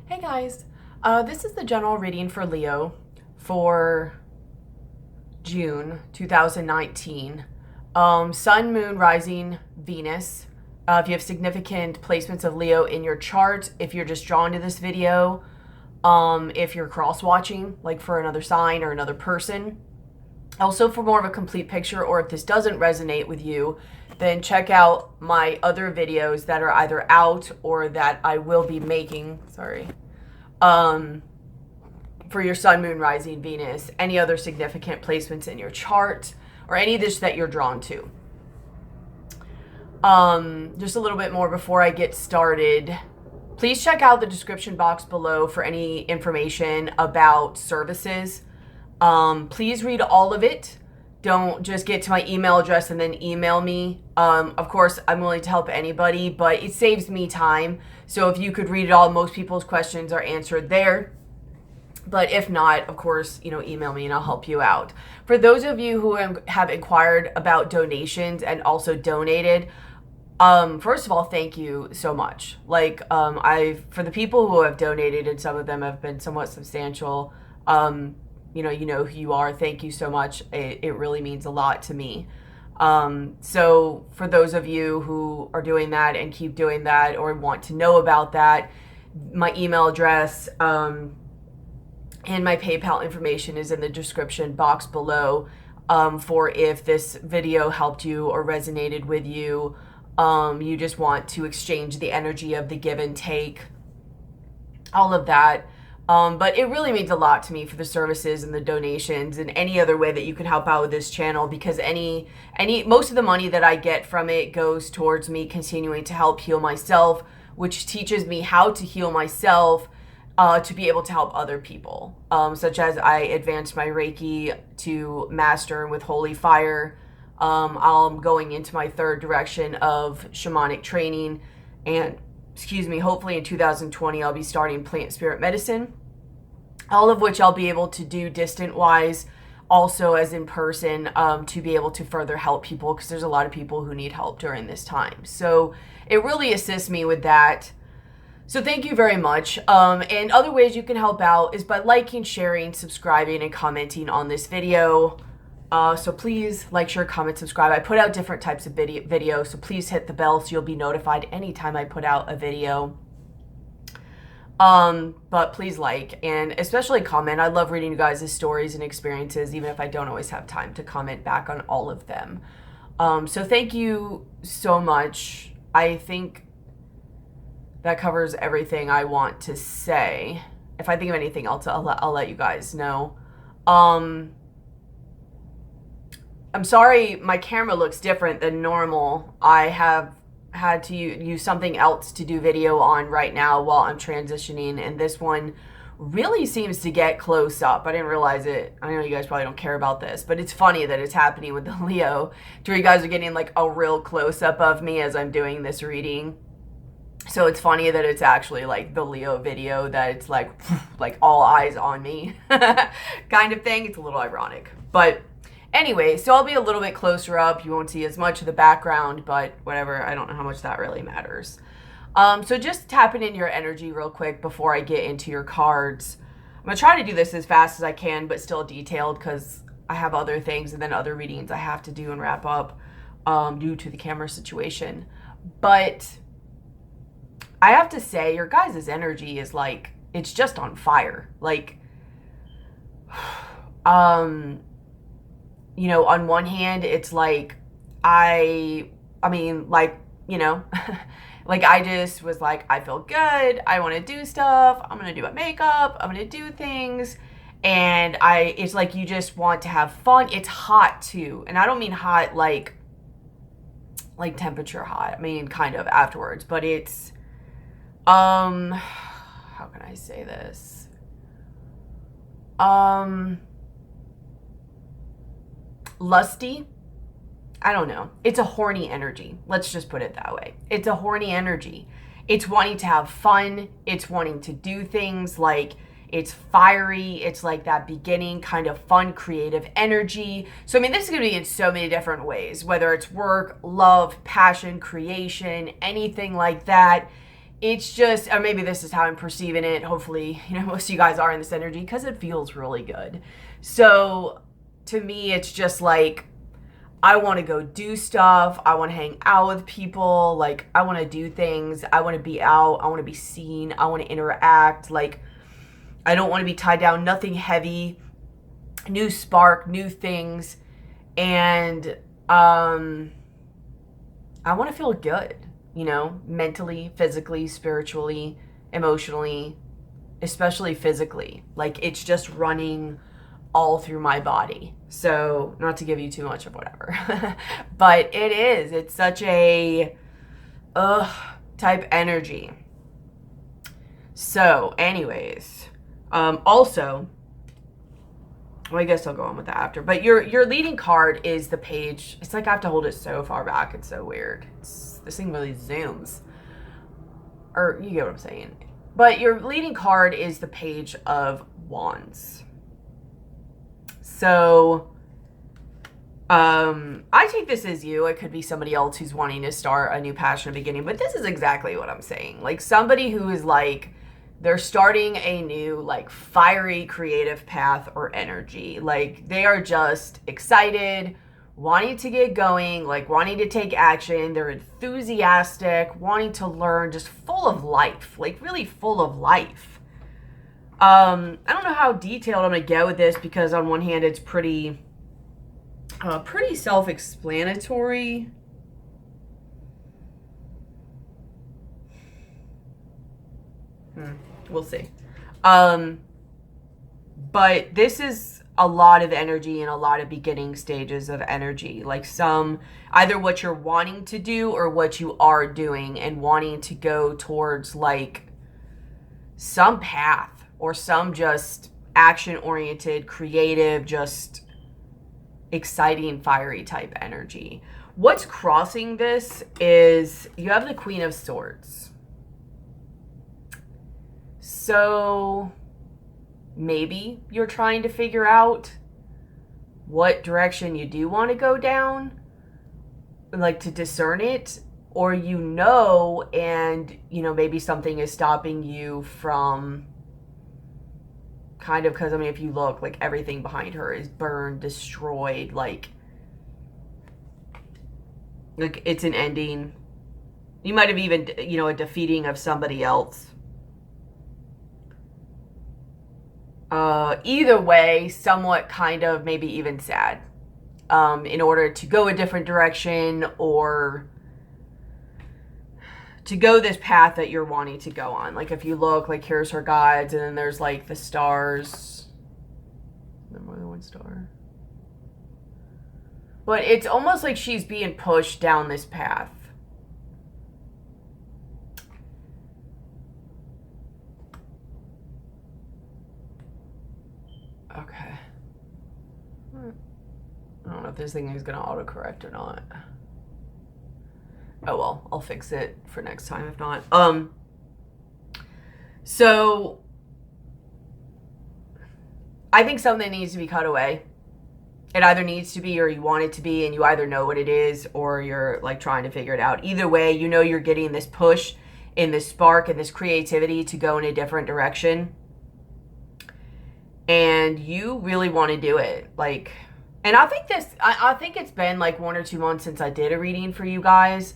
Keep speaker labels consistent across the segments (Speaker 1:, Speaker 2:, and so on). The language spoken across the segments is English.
Speaker 1: Hey guys, this is the general reading for Leo for June 2019. Sun, Moon, Rising, Venus. If you have significant placements of Leo in your chart, if you're just drawn to this video, if you're cross-watching, like for another sign or another person. Also, for more of a complete picture, or if this doesn't resonate with you, then check out my other videos that are either out or that I will be making, for your Sun, Moon, Rising, Venus, any other significant placements in your chart, or any of this that you're drawn to. Just a little bit more before I get started. Please check out the description box below for any information about services. Please read all of it. Don't just get to my email address and then email me. Of course, I'm willing to help anybody, but it saves me time. So if you could read it all, most people's questions are answered there. But if not, of course, email me and I'll help you out. For those of you who have inquired about donations and also donated, first of all, thank you so much. For the people who have donated, and some of them have been somewhat substantial, you know who you are. Thank you so much. It really means a lot to me. So for those of you who are doing that and keep doing that or want to know about that, my email address and my PayPal information is in the description box below, for if this video helped you or resonated with you. You just want to exchange the energy of the give and take, all of that. But it really means a lot to me for the services and the donations and any other way that you can help out with this channel, because most of the money that I get from it goes towards me continuing to help heal myself, which teaches me how to heal myself, to be able to help other people, such as I advanced my Reiki to master with holy fire. I'm going into my third direction of shamanic training, and hopefully in 2020 I'll be starting plant spirit medicine, all of which I'll be able to do distant wise, also as in person, to be able to further help people, because there's a lot of people who need help during this time. So it really assists me with that. So thank you very much. And other ways you can help out is by liking, sharing, subscribing, and commenting on this video. So please like, share, comment, subscribe. I put out different types of videos, so please hit the bell so you'll be notified anytime I put out a video. But please like, and especially comment. I love reading you guys' stories and experiences, even if I don't always have time to comment back on all of them. So thank you so much. I think that covers everything I want to say. If I think of anything else, I'll let you guys know. I'm sorry my camera looks different than normal. I have had to use something else to do video on right now while I'm transitioning, and this one really seems to get close up. I didn't realize it. I know you guys probably don't care about this, but it's funny that it's happening with the Leo, where you guys are getting like a real close-up of me as I'm doing this reading. So it's funny that it's actually like the Leo video, that it's like all eyes on me kind of thing. It's a little ironic, but anyway, so I'll be a little bit closer up. You won't see as much of the background, but whatever. I don't know how much that really matters. So just tapping in your energy real quick before I get into your cards. I'm going to try to do this as fast as I can, but still detailed, because I have other things and then other readings I have to do and wrap up due to the camera situation. But I have to say, your guys' energy is like, it's just on fire. Like, on one hand, it's like, like, I just was like, I feel good. I want to do stuff. I'm going to do my makeup. I'm going to do things. And it's like, you just want to have fun. It's hot too. And I don't mean hot, like temperature hot. I mean, kind of afterwards, but it's, how can I say this? Lusty. I don't know. It's a horny energy. Let's just put it that way. It's a horny energy. It's wanting to have fun. It's wanting to do things. Like, it's fiery. It's like that beginning kind of fun, creative energy. So, I mean, this is going to be in so many different ways, whether it's work, love, passion, creation, anything like that. it's just, or maybe this is how I'm perceiving it. Hopefully, you know, most of you guys are in this energy because it feels really good. So to me, it's just like, I want to go do stuff. I want to hang out with people. Like, I want to do things. I want to be out. I want to be seen. I want to interact. Like, I don't want to be tied down. Nothing heavy. New spark, new things. And I want to feel good, you know, mentally, physically, spiritually, emotionally, especially physically. Like, it's just running all through my body. So, not to give you too much of whatever, but it is. It's such a type energy. So, anyways, also, well, I guess I'll go on with that after. But your leading card is the page. It's like I have to hold it so far back. It's so weird. This thing really zooms. Or you get what I'm saying. But your leading card is the Page of Wands. So, I take this as you. It could be somebody else who's wanting to start a new passionate beginning. But this is exactly what I'm saying. Like, somebody who is like, they're starting a new, like, fiery creative path or energy. Like, they are just excited, wanting to get going, like, wanting to take action. They're enthusiastic, wanting to learn, just full of life, like, really full of life. I don't know how detailed I'm going to get with this because on one hand, it's pretty self-explanatory. We'll see. But this is a lot of energy and a lot of beginning stages of energy. Like, some, either what you're wanting to do or what you are doing and wanting to go towards, like, some path or some just action-oriented, creative, just exciting, fiery type energy. What's crossing this is you have the Queen of Swords. So maybe you're trying to figure out what direction you do want to go down, like to discern it, or you know, and you know, maybe something is stopping you from kind of, because I mean, if you look, like, everything behind her is burned, destroyed, like it's an ending. You might have even, you know, a defeating of somebody else. Either way, somewhat kind of maybe even sad, in order to go a different direction or to go this path that you're wanting to go on. Like, if you look, like, here's her guides, and then there's, like, the stars. Is there more than one star? But it's almost like she's being pushed down this path. Okay. I don't know if this thing is going to autocorrect or not. Oh well, I'll fix it for next time if not. So I think something needs to be cut away. It either needs to be or you want it to be, and you either know what it is or you're like trying to figure it out. Either way, you know you're getting this push in this spark and this creativity to go in a different direction. And you really want to do it. Like, and I think it's been like 1 or 2 months since I did a reading for you guys.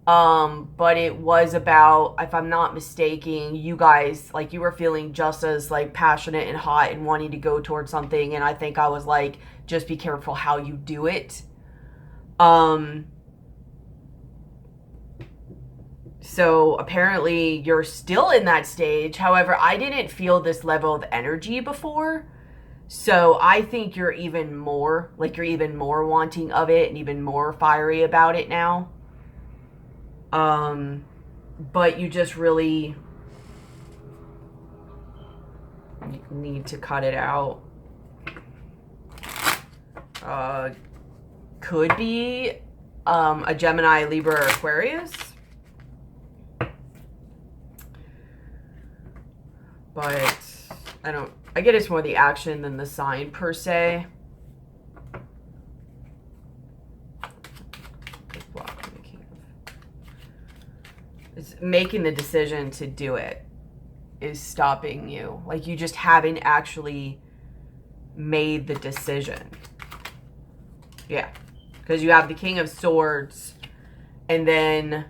Speaker 1: But it was about, if I'm not mistaken, you guys, like, you were feeling just as, like, passionate and hot and wanting to go towards something, and I think I was like, just be careful how you do it. So apparently you're still in that stage. However, I didn't feel this level of energy before. So I think you're even more, like, you're even more wanting of it and even more fiery about it now. But you just really need to cut it out. Could be a Gemini, Libra, or Aquarius. But I get it's more the action than the sign per se. making the decision to do it is stopping you. Like, you just haven't actually made the decision. Yeah. Because you have the King of Swords, and then,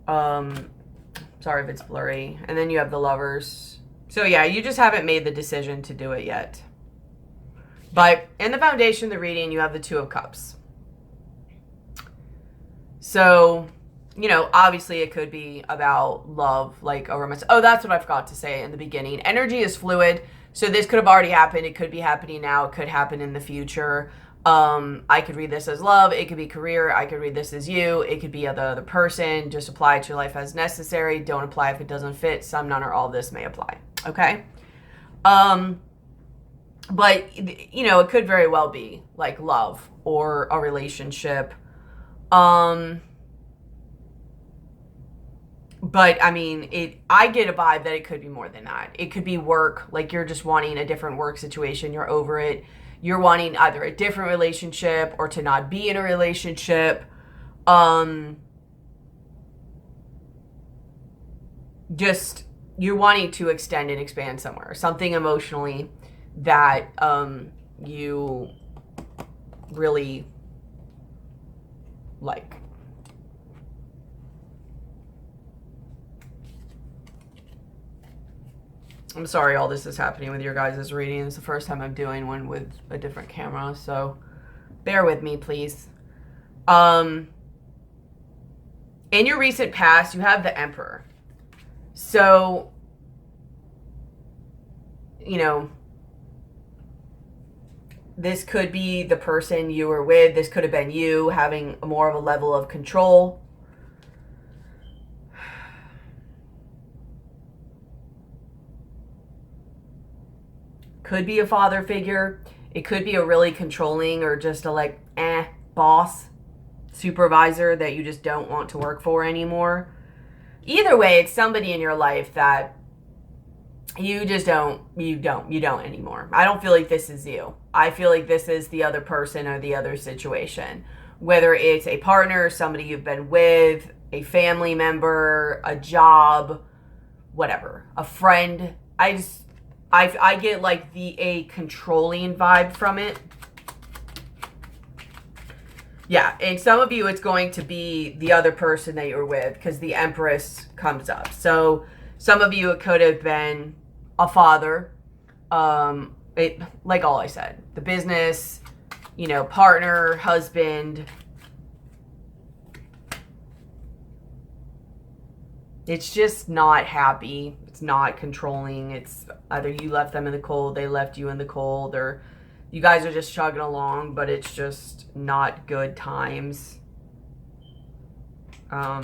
Speaker 1: sorry if it's blurry, and then you have the Lovers. So yeah, you just haven't made the decision to do it yet. But in the foundation of the reading, you have the Two of Cups. So, you know, obviously it could be about love, like a romance. Oh, that's what I forgot to say in the beginning. Energy is fluid. So this could have already happened. It could be happening now. It could happen in the future. I could read this as love. It could be career. I could read this as you. It could be the other person. Just apply it to your life as necessary. Don't apply if it doesn't fit. Some, none, or all of this may apply. Okay? But, you know, it could very well be like love or a relationship. But I mean, I get a vibe that it could be more than that. It could be work, like you're just wanting a different work situation. You're over it. You're wanting either a different relationship or to not be in a relationship. Just you're wanting to extend and expand somewhere. Something emotionally that you really like. I'm sorry all this is happening with your guys' reading. It's the first time I'm doing one with a different camera, so bear with me, please. In your recent past, you have the Emperor. So, you know, this could be the person you were with. This could have been you having more of a level of control. Could be a father figure. It could be a really controlling or just a boss, supervisor that you just don't want to work for anymore. Either way, it's somebody in your life that you just don't anymore. I don't feel like this is you. I feel like this is the other person or the other situation. Whether it's a partner, somebody you've been with, a family member, a job, whatever, a friend. I get like a controlling vibe from it. Yeah, and some of you it's going to be the other person that you're with because the Empress comes up. So some of you it could have been a father, like all I said, the business, you know, partner, husband. It's just not happy. It's not controlling. It's either you left them in the cold, they left you in the cold, or you guys are just chugging along, but it's just not good times. I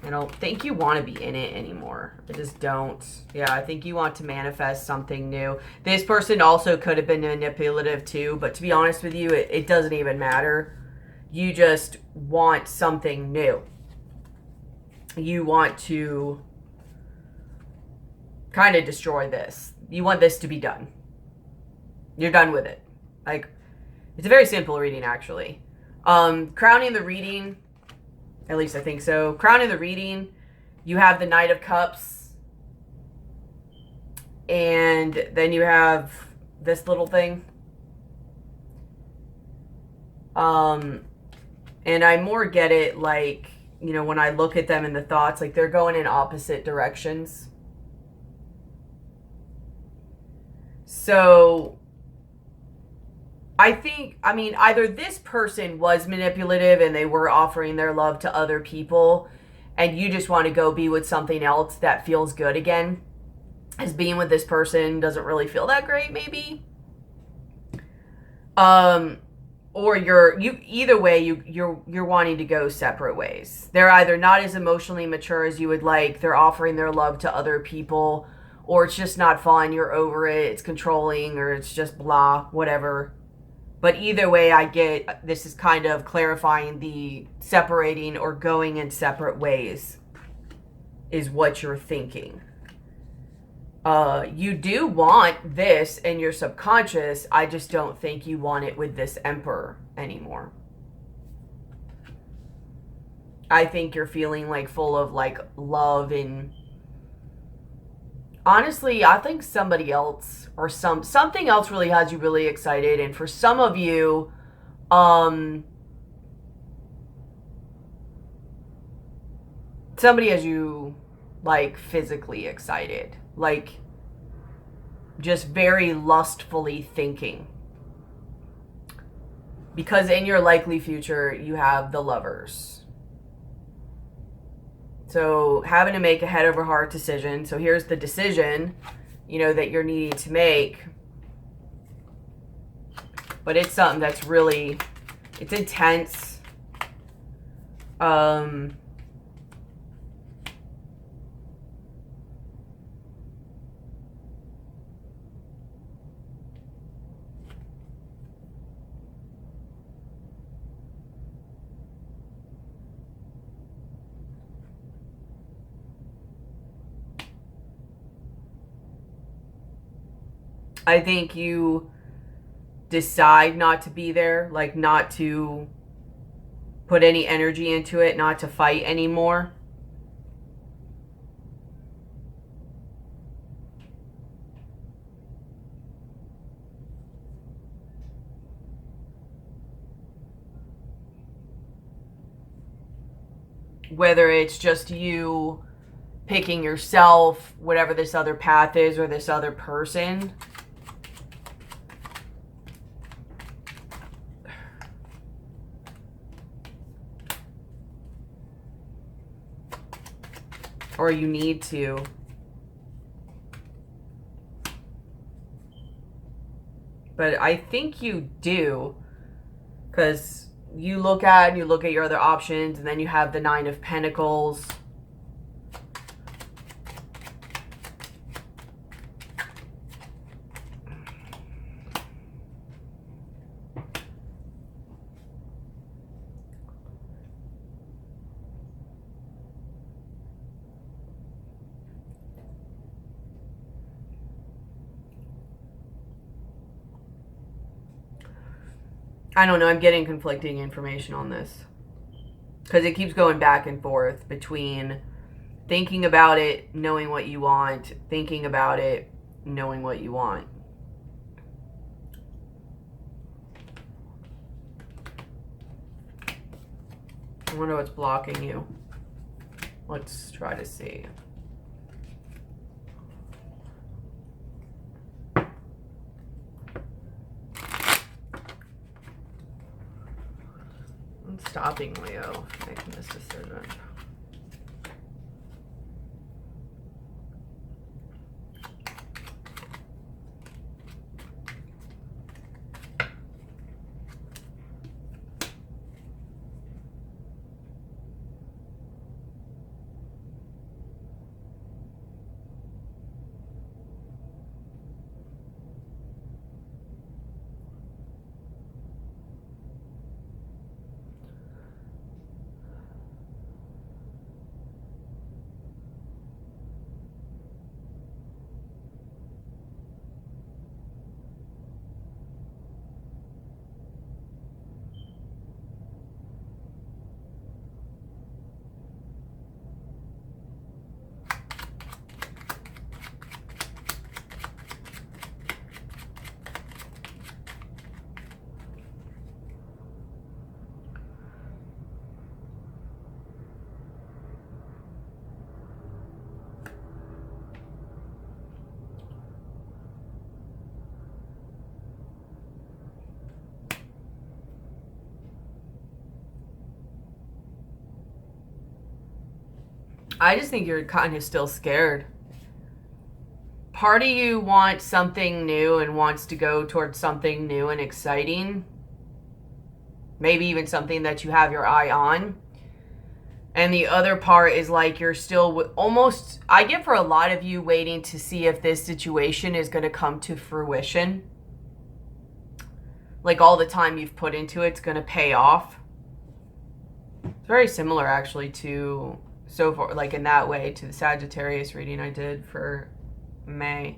Speaker 1: don't think you want to be in it anymore. I just don't. Yeah, I think you want to manifest something new. This person also could have been manipulative too, but to be honest with you, it doesn't even matter. You just want something new. You want to kind of destroy this. You want this to be done. You're done with it. Like, it's a very simple reading, actually. Crowning the reading, at least I think so. Crowning the reading, you have the Knight of Cups. And then you have this little thing. And I more get it like, you know, when I look at them in the thoughts, like they're going in opposite directions. So I think, I mean, either this person was manipulative and they were offering their love to other people and you just want to go be with something else that feels good again, as being with this person doesn't really feel that great, maybe. Or either way, you're wanting to go separate ways. They're either not as emotionally mature as you would like, they're offering their love to other people, or it's just not fun, you're over it, it's controlling, or it's just blah, whatever. But either way, I get this is kind of clarifying the separating or going in separate ways is what you're thinking. You do want this in your subconscious. I just don't think you want it with this Emperor anymore. I think you're feeling like full of like love, and honestly, I think somebody else or something else really has you really excited. And for some of you, somebody has you like physically excited, like just very lustfully thinking. Because in your likely future, you have the Lovers. So having to make a head over heart decision. So here's the decision, that you're needing to make. But it's something that's really, it's intense. I think you decide not to be there, like not to put any energy into it, not to fight anymore. Whether it's just you picking yourself, whatever this other path is, or this other person. Or you need to. But I think you do, because you look at your other options, and then you have the Nine of Pentacles. I don't know, I'm getting conflicting information on this. Because it keeps going back and forth between thinking about it, knowing what you want, thinking about it, knowing what you want. I wonder what's blocking you. Let's try to see. What's stopping Leo from making this decision? I just think you're kind of still scared. Part of you wants something new and wants to go towards something new and exciting. Maybe even something that you have your eye on. And the other part is like you're still almost, I get for a lot of you, waiting to see if this situation is going to come to fruition. Like all the time you've put into it's going to pay off. It's very similar actually to, so far, like in that way, to the Sagittarius reading I did for May.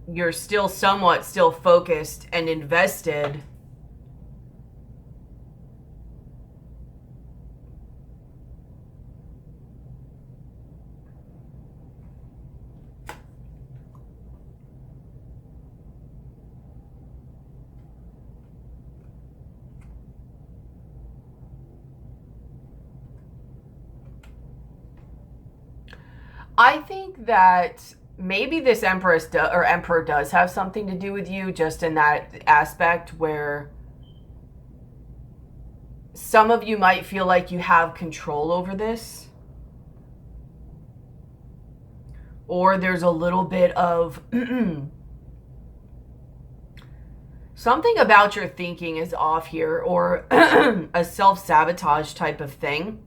Speaker 1: you're still somewhat still focused and invested I think that maybe this Empress or Emperor does have something to do with you, just in that aspect where some of you might feel like you have control over this, or there's a little bit of something about your thinking is off here, or a self-sabotage type of thing.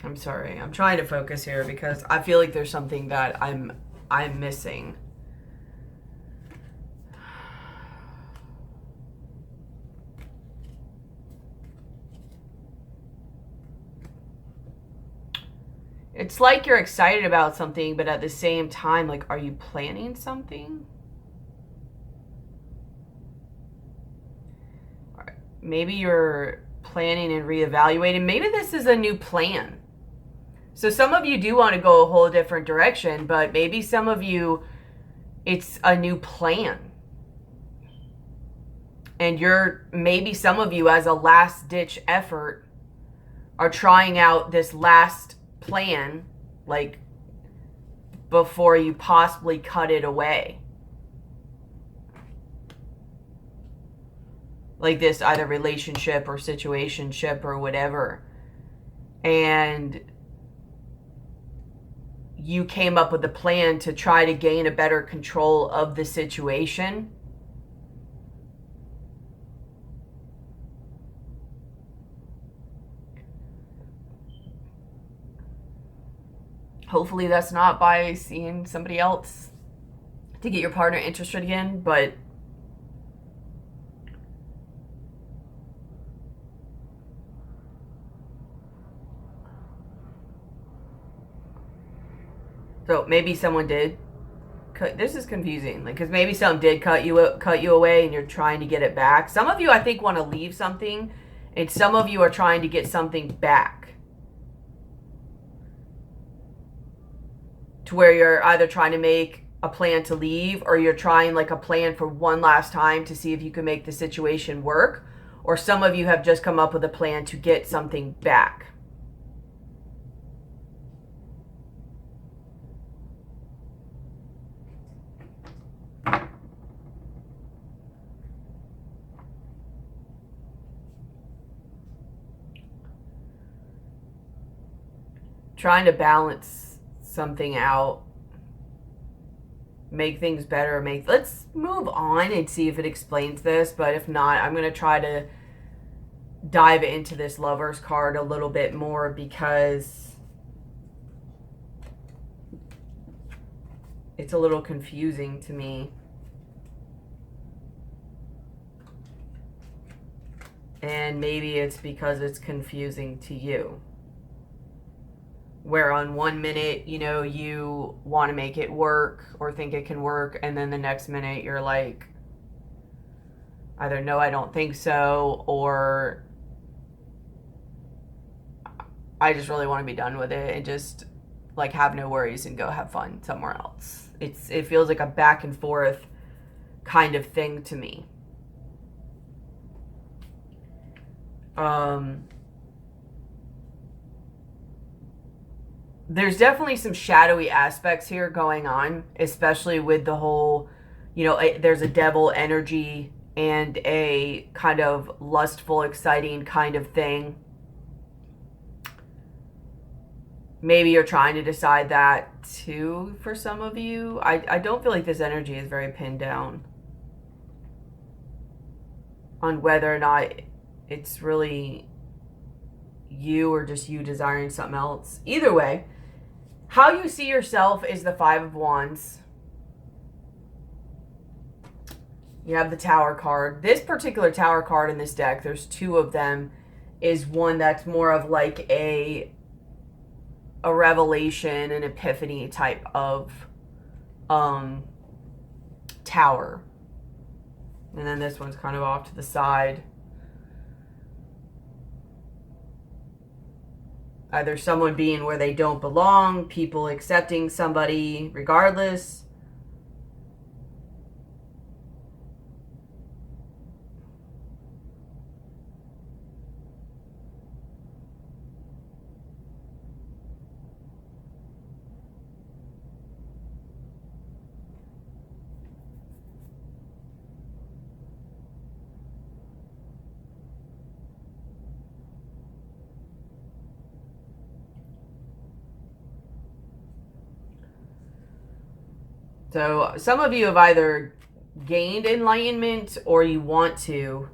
Speaker 1: I'm sorry, I'm trying to focus here because I feel like there's something that I'm missing. It's like you're excited about something, but at the same time, like, are you planning something? All right. Maybe you're planning and reevaluating. Maybe this is a new plan. So some of you do want to go a whole different direction, but maybe some of you, it's a new plan. And maybe some of you, as a last ditch effort, are trying out this last plan, like, before you possibly cut it away. Like this either relationship or situationship or whatever. And you came up with a plan to try to gain a better control of the situation. Hopefully that's not by seeing somebody else to get your partner interested again, but so maybe someone did cut. This is confusing, like, because maybe someone did cut you away, and you're trying to get it back. Some of you, I think, want to leave something, and some of you are trying to get something back, to where you're either trying to make a plan to leave, or you're trying like a plan for one last time to see if you can make the situation work, or some of you have just come up with a plan to get something back. Trying to balance something out, make things better, let's move on and see if it explains this. But if not, I'm going to try to dive into this Lover's card a little bit more, because it's a little confusing to me. And maybe it's because it's confusing to you. Where on one minute, you know, you want to make it work or think it can work, and then the next minute you're like, either no, I don't think so, or I just really want to be done with it and just like have no worries and go have fun somewhere else. It feels like a back and forth kind of thing to me. There's definitely some shadowy aspects here going on, especially with the whole, you know, there's a devil energy and a kind of lustful, exciting kind of thing. Maybe you're trying to decide that too for some of you. I don't feel like this energy is very pinned down on whether or not it's really you or just you desiring something else. Either way, how you see yourself is the Five of Wands. You have the Tower card. This particular Tower card in this deck, there's two of them, is one that's more of like a revelation, an epiphany type of tower. And then this one's kind of off to the side. Either someone being where they don't belong, people accepting somebody regardless. So some of you have either gained enlightenment or you want to.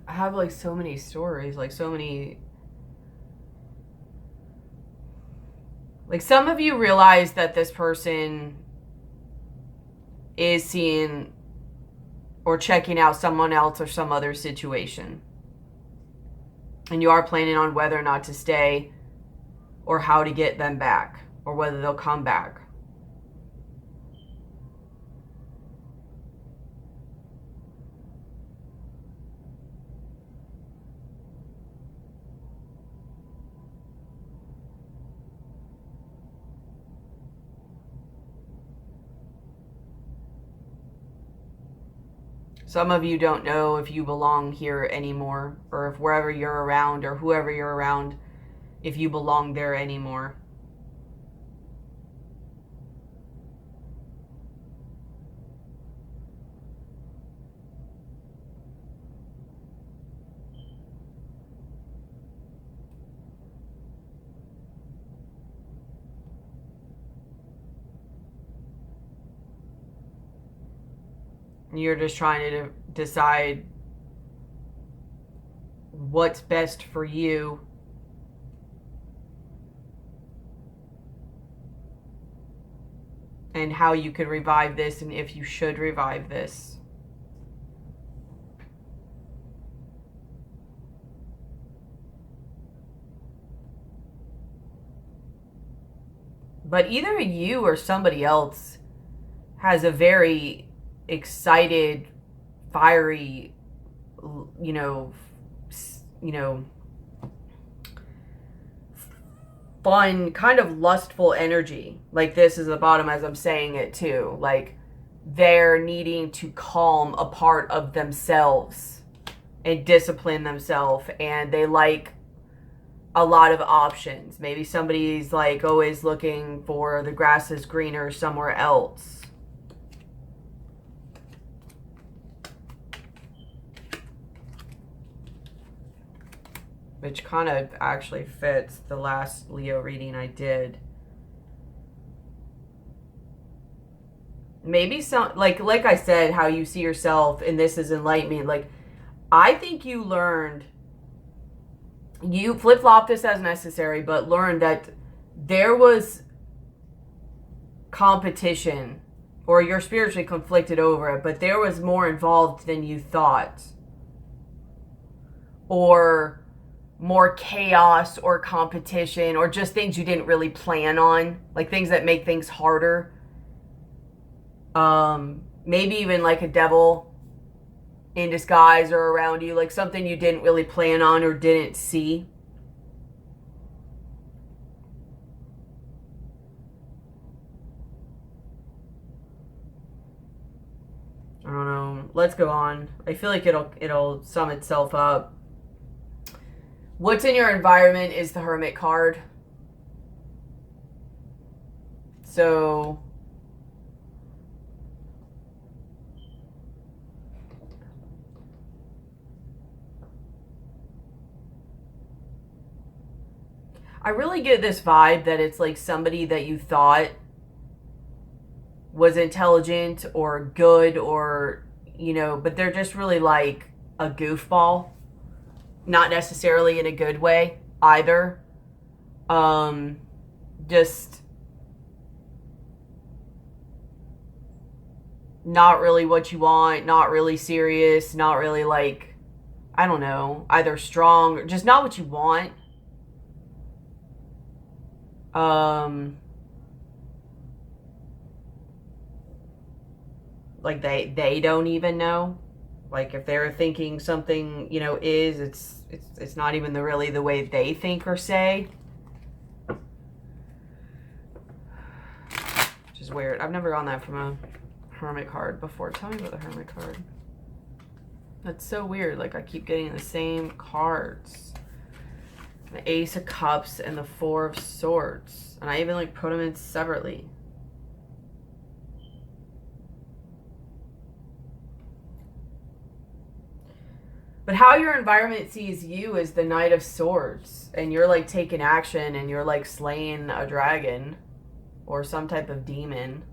Speaker 1: I have like so many stories, like so many. Like some of you realize that this person is seeing or checking out someone else or some other situation. And you are planning on whether or not to stay or how to get them back or whether they'll come back. Some of you don't know if you belong here anymore, or if wherever you're around or whoever you're around, if you belong there anymore. You're just trying to decide what's best for you. And how you could revive this and if you should revive this. But either you or somebody else has a very excited, fiery, you know, fun, kind of lustful energy. Like this is the bottom as I'm saying it too. Like they're needing to calm a part of themselves and discipline themselves, and they like a lot of options. Maybe somebody's like always looking for the grass is greener somewhere else. Which kind of actually fits the last Leo reading I did. Maybe some, like I said, how you see yourself, and this is enlightenment. Like, I think you learned, you flip-flop this as necessary, but learned that there was competition, or you're spiritually conflicted over it, but there was more involved than you thought. Or more chaos or competition or just things you didn't really plan on, like things that make things harder. Maybe even like a devil in disguise or around you, like something you didn't really plan on or didn't see. I don't know. Let's go on. I feel like it'll sum itself up. What's in your environment is the Hermit card. So I really get this vibe that it's like somebody that you thought was intelligent or good or, you know, but they're just really like a goofball. Not necessarily in a good way either. Just not really what you want, not really serious, not really like, I don't know, either strong or just not what you want. Like they don't even know. Like if they're thinking something, you know, it's not even really the way they think or say. Which is weird. I've never gotten that from a Hermit card before. Tell me about the Hermit card. That's so weird. Like I keep getting the same cards. The Ace of Cups and the Four of Swords. And I even like put them in separately. But how your environment sees you is the Knight of Swords. And you're like taking action and you're like slaying a dragon or some type of demon.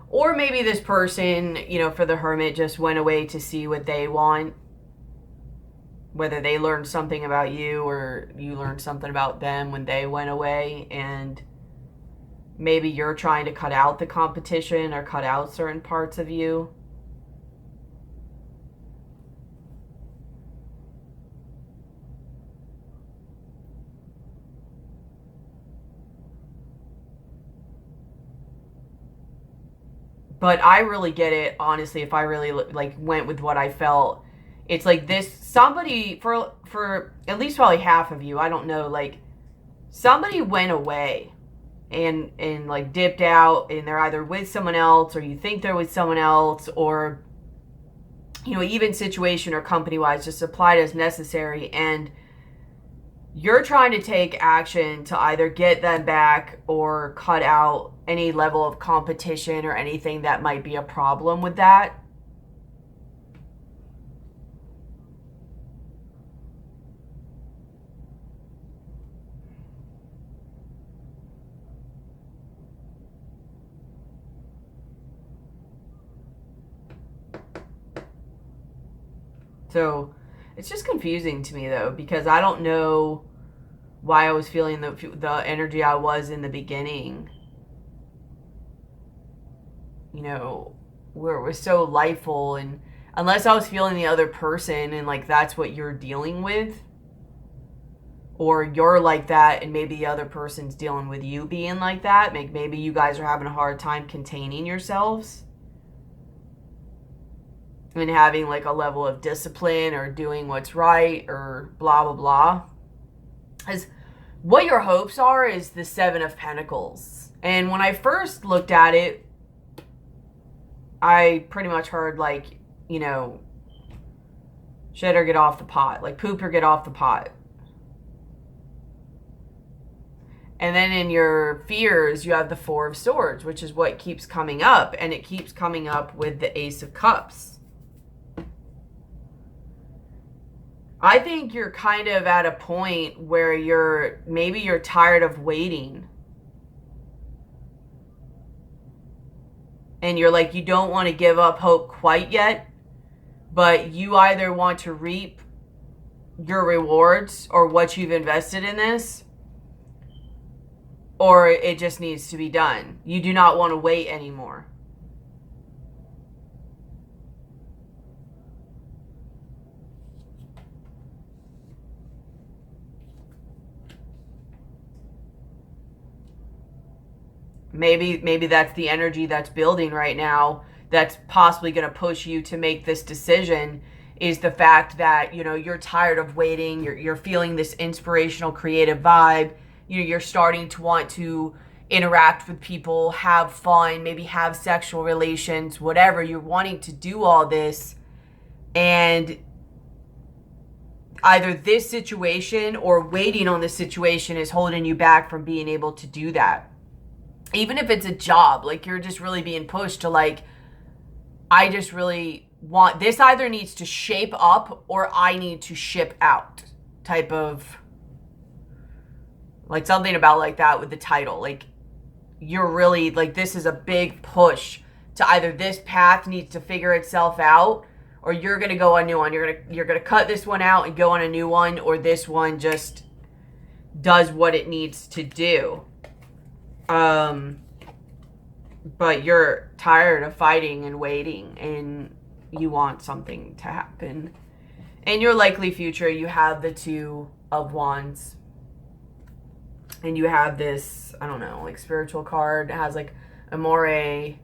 Speaker 1: Or maybe this person, you know, for the Hermit just went away to see what they want. Whether they learned something about you or you learned something about them when they went away, and maybe you're trying to cut out the competition or cut out certain parts of you. But I really get it, honestly, if I really like went with what I felt. It's like this, somebody, for at least probably half of you, I don't know, like somebody went away and like dipped out and they're either with someone else or you think they're with someone else, or, you know, even situation or company wise, just applied as necessary, and you're trying to take action to either get them back or cut out any level of competition or anything that might be a problem with that. So it's just confusing to me though, because I don't know why I was feeling the energy I was in the beginning. You know, where it was so lightful, and unless I was feeling the other person and like that's what you're dealing with, or you're like that and maybe the other person's dealing with you being like that, maybe you guys are having a hard time containing yourselves and having like a level of discipline or doing what's right or blah blah blah. As what your hopes are is the Seven of Pentacles. And when I first looked at it, I pretty much heard like, you know, shit or get off the pot, like poop or get off the pot. And then in your fears, you have the Four of Swords, which is what keeps coming up, and it keeps coming up with the Ace of Cups. I think you're kind of at a point where maybe you're tired of waiting. And you're like, you don't want to give up hope quite yet, but you either want to reap your rewards or what you've invested in this, or it just needs to be done. You do not want to wait anymore. Maybe that's the energy that's building right now, that's possibly going to push you to make this decision, is the fact that, you know, you're tired of waiting, you're feeling this inspirational creative vibe, you're starting to want to interact with people, have fun, maybe have sexual relations, whatever. You're wanting to do all this, and either this situation or waiting on this situation is holding you back from being able to do that. Even if it's a job, like you're just really being pushed to like, I just really want, this either needs to shape up or I need to ship out type of, like something about like that with the title. Like you're really like, this is a big push to either this path needs to figure itself out, or you're going to go on a new one. You're going to cut this one out and go on a new one, or this one just does what it needs to do. But you're tired of fighting and waiting, and you want something to happen. In your likely future, you have the Two of Wands. And you have this, I don't know, like spiritual card. It has like amore and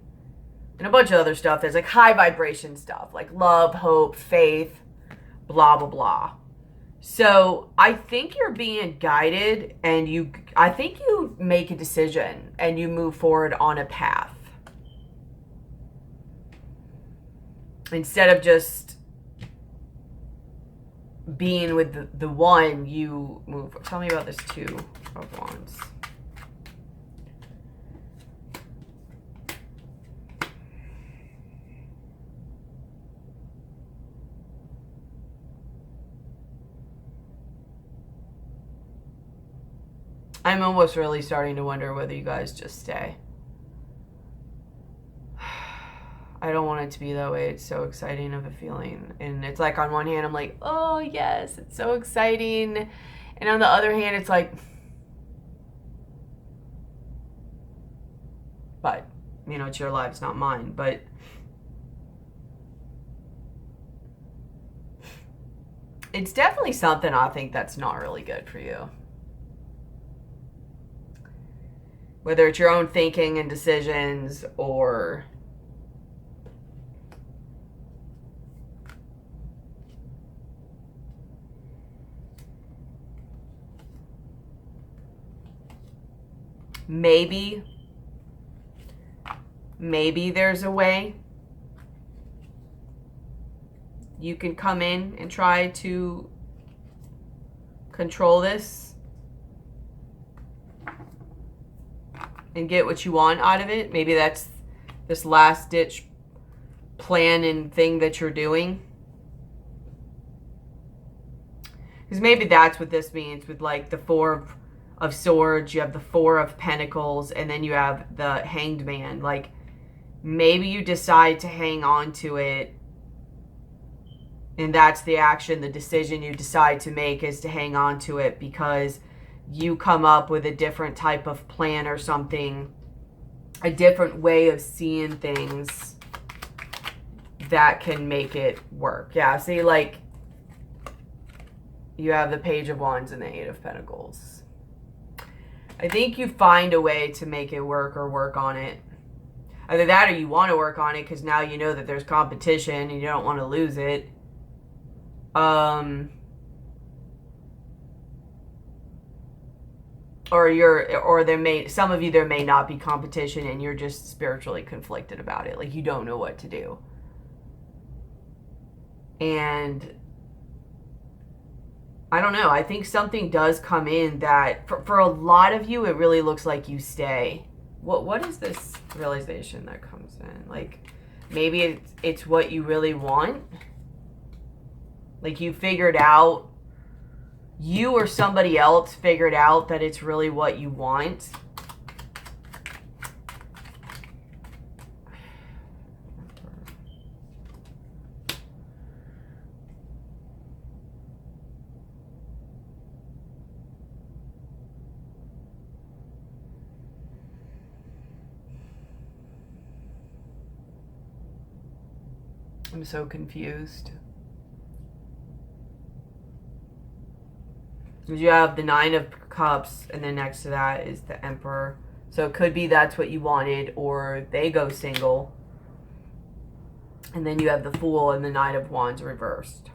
Speaker 1: a bunch of other stuff. There's like high vibration stuff, like love, hope, faith, blah, blah, blah. So I think you're being guided, and I think you make a decision and you move forward on a path. Instead of just being with the one, you move. Tell me about this Two of Wands. I'm almost really starting to wonder whether you guys just stay. I don't want it to be that way. It's so exciting of a feeling. And it's like on one hand, I'm like, oh yes, it's so exciting. And on the other hand, it's like, but, it's your life, it's not mine. But it's definitely something I think that's not really good for you. Whether it's your own thinking and decisions, or maybe there's a way you can come in and try to control this and get what you want out of it. Maybe that's this last ditch plan and thing that you're doing. Because maybe that's what this means with like the Four of Swords. You have the Four of Pentacles, and then you have the Hanged Man. Like maybe you decide to hang on to it, and that's the action, the decision you decide to make is to hang on to it because you come up with a different type of plan or something, a different way of seeing things that can make it work. Yeah, see, like, you have the Page of Wands and the Eight of Pentacles. I think you find a way to make it work or work on it. Either that or you want to work on it because now you know that there's competition and you don't want to lose it. Or some of you, there may not be competition and you're just spiritually conflicted about it. Like you don't know what to do. And I don't know. I think something does come in that for a lot of you, it really looks like you stay. What is this realization that comes in? Like maybe it's what you really want. Like you figured out, you or somebody else figured out that it's really what you want. I'm so confused. You have the Nine of Cups, and then next to that is the Emperor. So it could be that's what you wanted, or they go single. And then you have the Fool and the Knight of Wands reversed.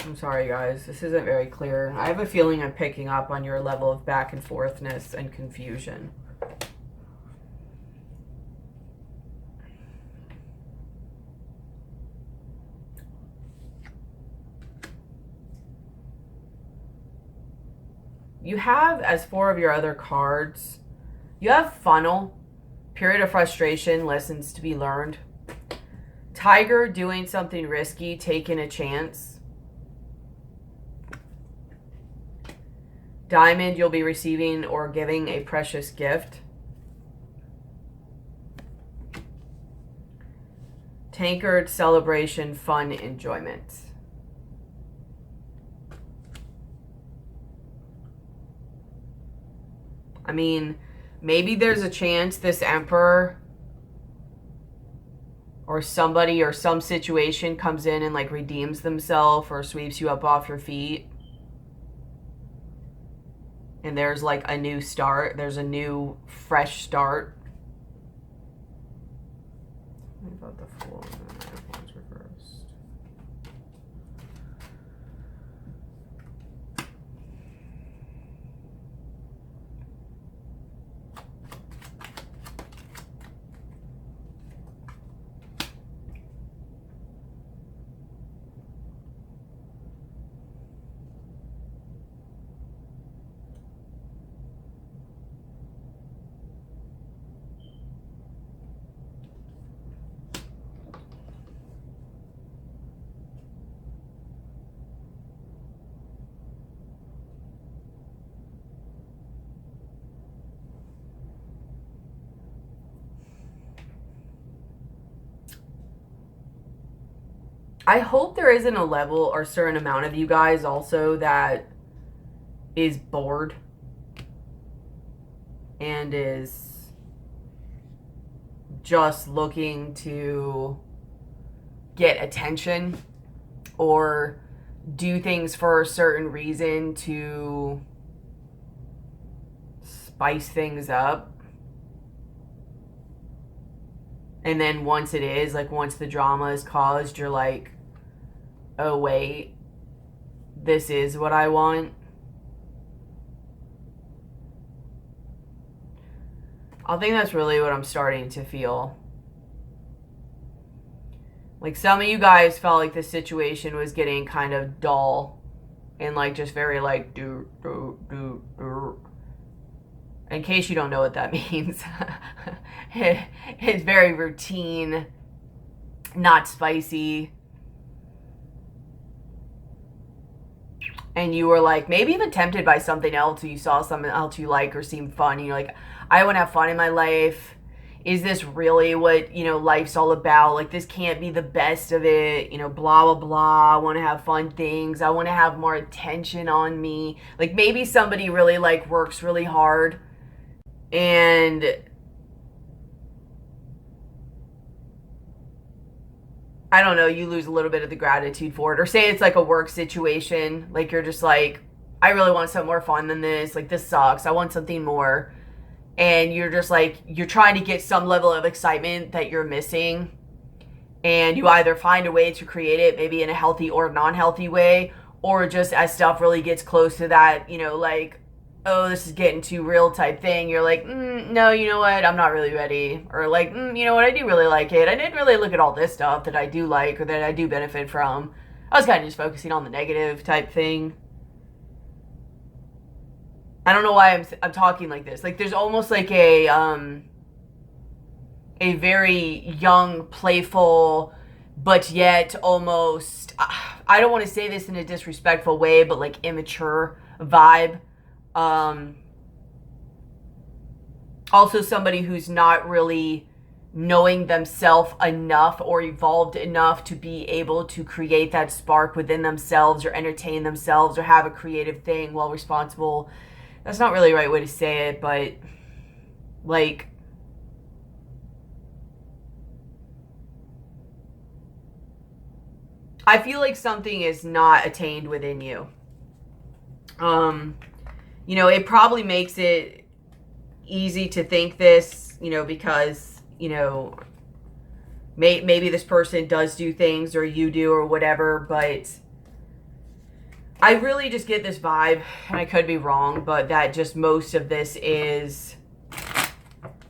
Speaker 1: I'm sorry, guys. This isn't very clear. I have a feeling I'm picking up on your level of back and forthness and confusion. You have, as 4 of your other cards, you have funnel, period of frustration, lessons to be learned. Tiger, doing something risky, taking a chance. Diamond, you'll be receiving or giving a precious gift. Tankard, celebration, fun, enjoyment. I mean, maybe there's a chance this Emperor or somebody or some situation comes in and like redeems themselves or sweeps you up off your feet. And there's like a new start. There's a new, fresh start. What about the Fool? One's reversed. I hope there isn't a level or certain amount of you guys also that is bored and is just looking to get attention or do things for a certain reason to spice things up. And then once it is, like once the drama is caused, you're like, oh wait, this is what I want. I think that's really what I'm starting to feel. Like some of you guys felt like the situation was getting kind of dull and like just very like do. In case you don't know what that means, it's very routine, not spicy. And you were like maybe even tempted by something else, or you saw something else you like or seemed fun. And you're like, I want to have fun in my life. Is this really what, you know, life's all about? Like this can't be the best of it, you know, blah, blah, blah. I want to have fun things. I want to have more attention on me. Like maybe somebody really like works really hard and I don't know, you lose a little bit of the gratitude for it. Or say it's like a work situation. Like you're just like, I really want something more fun than this. Like this sucks. I want something more. And you're just like, you're trying to get some level of excitement that you're missing. And you either find a way to create it, maybe in a healthy or non-healthy way. Or just as stuff really gets close to that, you know, like, oh, this is getting too real type thing, you're like, no, you know what, I'm not really ready. Or like, you know what, I do really like it. I didn't really look at all this stuff that I do like or that I do benefit from. I was kind of just focusing on the negative type thing. I don't know why I'm talking like this. Like there's almost like a very young, playful, but yet almost, I don't want to say this in a disrespectful way, but like immature vibe. Also somebody who's not really knowing themselves enough or evolved enough to be able to create that spark within themselves or entertain themselves or have a creative thing while responsible. That's not really the right way to say it, but like I feel like something is not attained within you. You know, it probably makes it easy to think this, you know, because, you know, maybe this person does do things or you do or whatever, but I really just get this vibe, and I could be wrong, but that just most of this is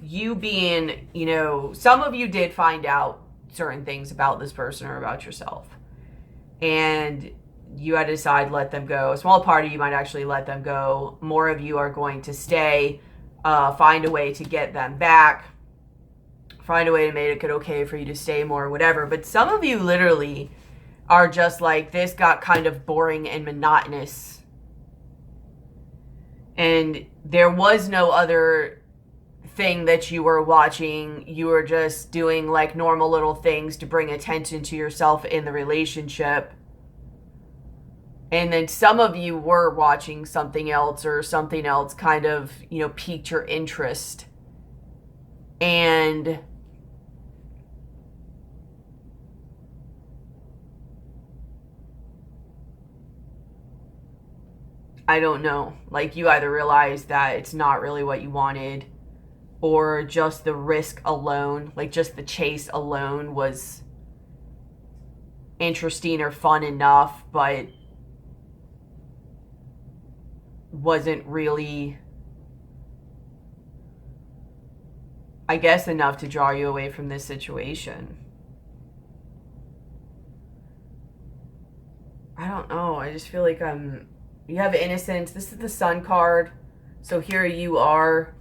Speaker 1: you being, you know, some of you did find out certain things about this person or about yourself. And you had to decide, let them go. A small part of you might actually let them go. More of you are going to stay, find a way to get them back, find a way to make it okay for you to stay more, whatever. But some of you literally are just like, this got kind of boring and monotonous. And there was no other thing that you were watching. You were just doing like normal little things to bring attention to yourself in the relationship. And then some of you were watching something else, or something else kind of, you know, piqued your interest. And I don't know, like you either realized that it's not really what you wanted, or just the risk alone, like just the chase alone was interesting or fun enough, but wasn't really, I guess, enough to draw you away from this situation. I don't know. I just feel like you have innocence. This is the Sun card. So here you are.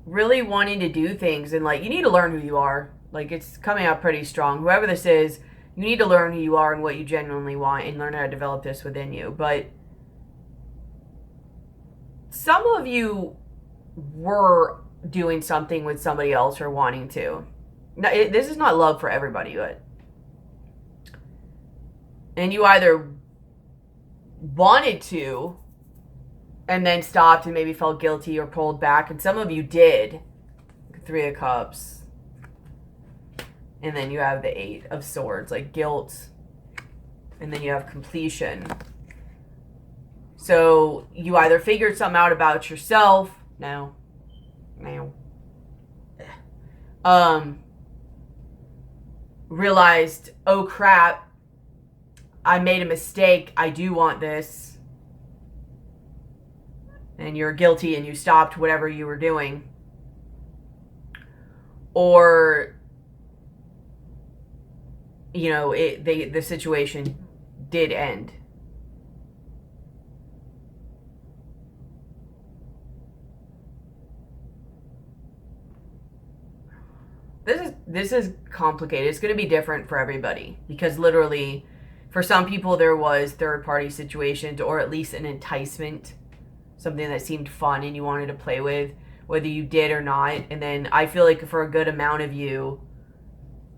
Speaker 1: Really wanting to do things, and like, you need to learn who you are. Like, it's coming out pretty strong. Whoever this is, you need to learn who you are and what you genuinely want, and learn how to develop this within you. But some of you were doing something with somebody else, or wanting to. Now, this is not love for everybody, but, and you either wanted to and then stopped and maybe felt guilty or pulled back, and some of you did. 3 of Cups. And then you have the 8 of Swords, like guilt. And then you have completion. So you either figured something out about yourself. Realized, oh crap, I made a mistake. I do want this. And you're guilty and you stopped whatever you were doing. Or, you know, the situation did end. This is complicated. It's going to be different for everybody, because literally for some people there was third party situations, or at least an enticement, something that seemed fun and you wanted to play with, whether you did or not. And then I feel like for a good amount of you,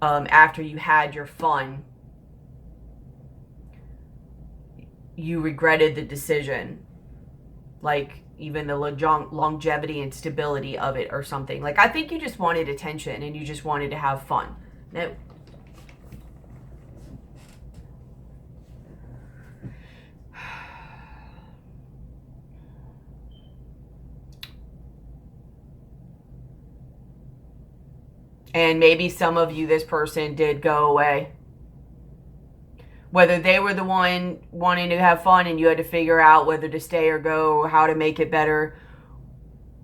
Speaker 1: after you had your fun, you regretted the decision, like even the longevity and stability of it or something. Like, I think you just wanted attention and you just wanted to have fun. No. And maybe some of you, this person did go away. Whether they were the one wanting to have fun and you had to figure out whether to stay or go, or how to make it better,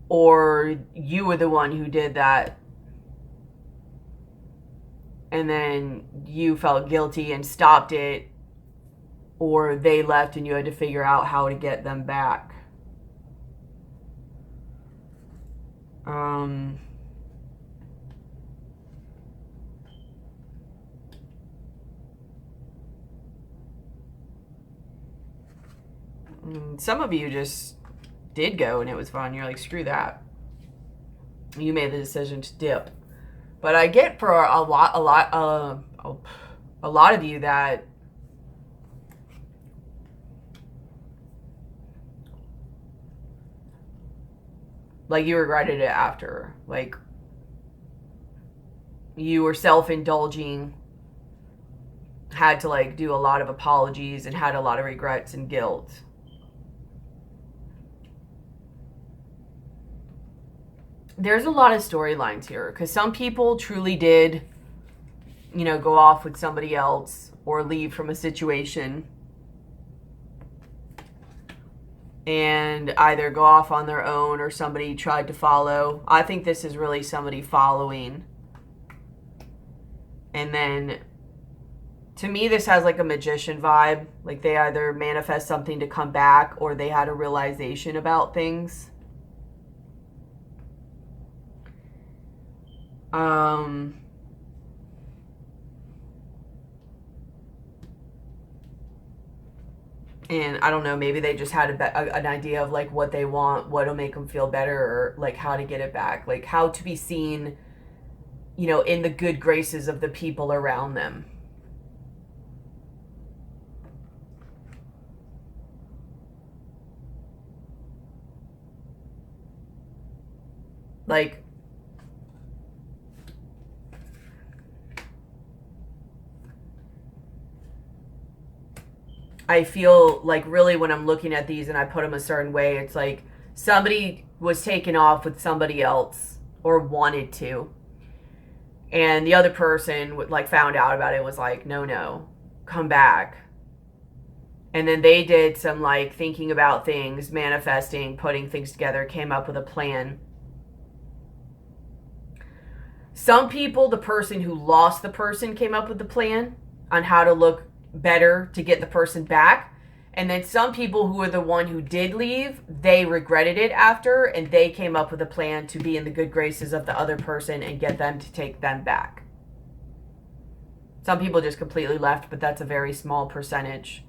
Speaker 1: or you were the one who did that. And then you felt guilty and stopped it, or they left and you had to figure out how to get them back. Some of you just did go and it was fun. You're like, screw that. You made the decision to dip. But I get for a lot of you that like you regretted it after. Like, you were self-indulging, had to like do a lot of apologies, and had a lot of regrets and guilt. there's a lot of storylines here because some people truly did, you know, go off with somebody else or leave from a situation and either go off on their own or somebody tried to follow. I think this is really somebody following. And then, to me, this has like a magician vibe. Like they either manifest something to come back or they had a realization about things. And I don't know, maybe they just had an idea of like what they want, what'll make them feel better, or like how to get it back, like how to be seen, you know, in the good graces of the people around them. Like, I feel like really when I'm looking at these and I put them a certain way, it's like somebody was taken off with somebody else or wanted to. And the other person like found out about it, was like, no, come back. And then they did some like thinking about things, manifesting, putting things together, came up with a plan. Some people, the person who lost the person came up with the plan on how to look better to get the person back. And then some people who were the one who did leave, they regretted it after, and they came up with a plan to be in the good graces of the other person and get them to take them back. Some people just completely left, but that's a very small percentage.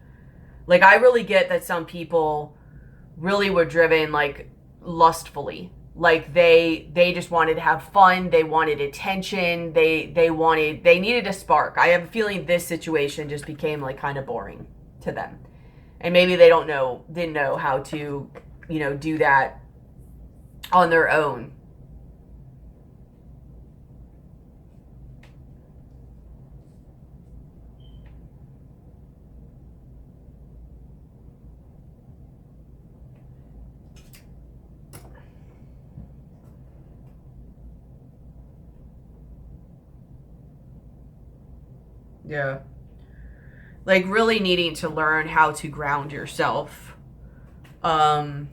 Speaker 1: Like, I really get that some people really were driven like lustfully. Like they just wanted to have fun, they wanted attention, they needed a spark. I have a feeling this situation just became like kind of boring to them. And maybe they didn't know how to, you know, do that on their own. Yeah. Like really needing to learn how to ground yourself. I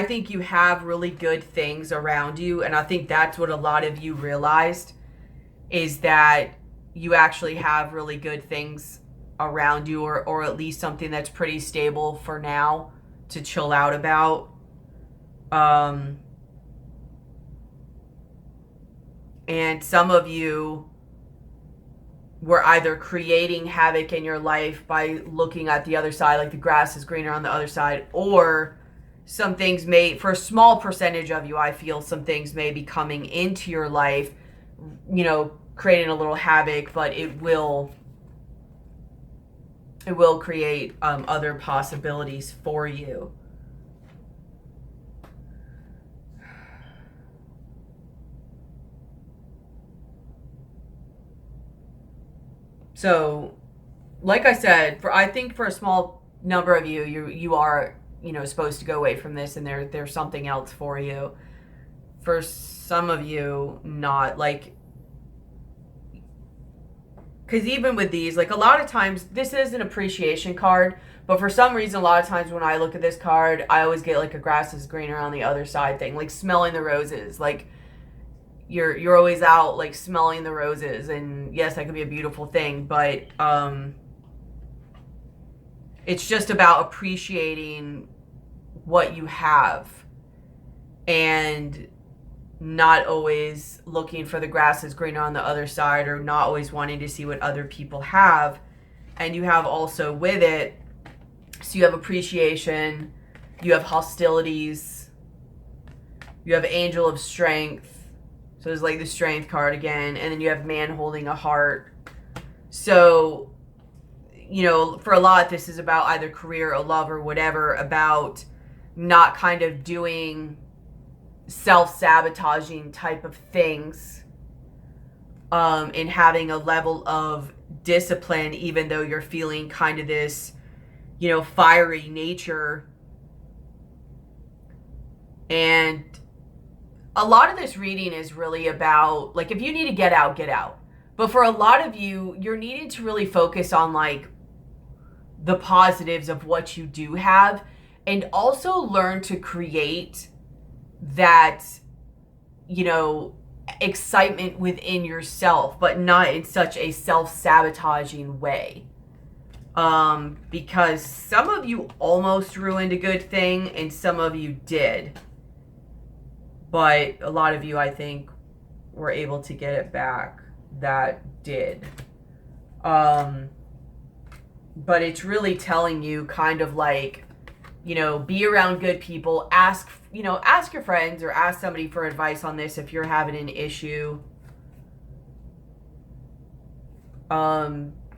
Speaker 1: think you have really good things around you, and I think that's what a lot of you realized, is that you actually have really good things around you, or at least something that's pretty stable for now to chill out about. And some of you were either creating havoc in your life by looking at the other side, like the grass is greener on the other side, or some things may, for a small percentage of you, I feel some things may be coming into your life, you know, creating a little havoc, but it will create other possibilities for you. So, like I said, I think for a small number of you, you are, you know, supposed to go away from this, and there's something else for you. For some of you, not. Like, because even with these, like a lot of times, this is an appreciation card, but for some reason, a lot of times when I look at this card, I always get like a grass is greener on the other side thing, like smelling the roses, like you're always out like smelling the roses, and yes, that could be a beautiful thing, but it's just about appreciating what you have and not always looking for the grass is greener on the other side, or not always wanting to see what other people have. And you have also with it, so you have appreciation, you have hostilities, you have angel of strength. So there's like the strength card again, and then you have man holding a heart. So, you know, for a lot, this is about either career or love or whatever, about not kind of doing self-sabotaging type of things, and having a level of discipline, even though you're feeling kind of this, you know, fiery nature And a lot of this reading is really about, like, if you need to get out, get out. But for a lot of you, you're needing to really focus on, like, the positives of what you do have, and also learn to create that, you know, excitement within yourself, but not in such a self-sabotaging way. Because some of you almost ruined a good thing, and some of you did. But a lot of you, I think, were able to get it back that did. But it's really telling you kind of like, you know, be around good people. Ask your friends or ask somebody for advice on this if you're having an issue.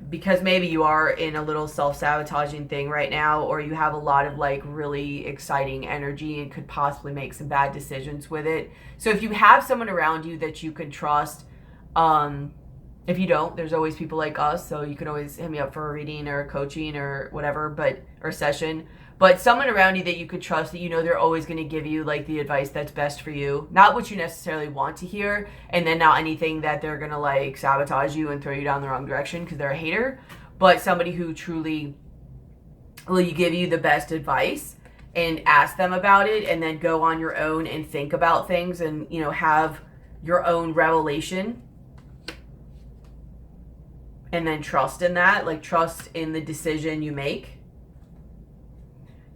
Speaker 1: Because maybe you are in a little self-sabotaging thing right now, or you have a lot of like really exciting energy and could possibly make some bad decisions with it. So if you have someone around you that you can trust, if you don't, there's always people like us, so you can always hit me up for a reading or a coaching or whatever, or session. But someone around you that you could trust, that you know they're always going to give you like the advice that's best for you, not what you necessarily want to hear, and then not anything that they're going to like sabotage you and throw you down the wrong direction because they're a hater, but somebody who truly will give you the best advice, and ask them about it, and then go on your own and think about things, and, you know, have your own revelation. And then trust in that, like trust in the decision you make.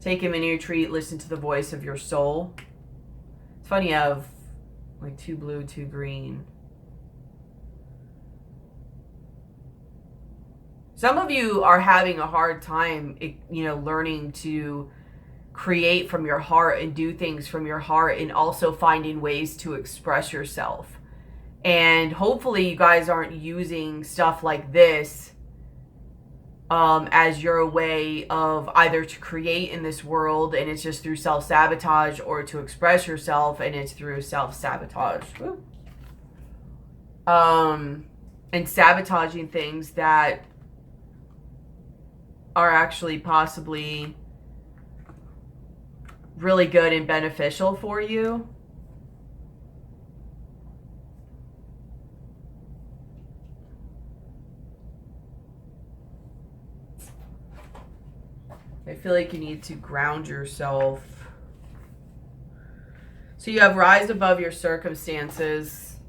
Speaker 1: Take a mini retreat, listen to the voice of your soul. It's funny, you have like 2 blue, 2 green. Some of you are having a hard time, you know, learning to create from your heart and do things from your heart, and also finding ways to express yourself. And hopefully you guys aren't using stuff like this as your way of either to create in this world and it's just through self-sabotage, or to express yourself and it's through self-sabotage. And sabotaging things that are actually possibly really good and beneficial for you. I feel like you need to ground yourself. So you have rise above your circumstances.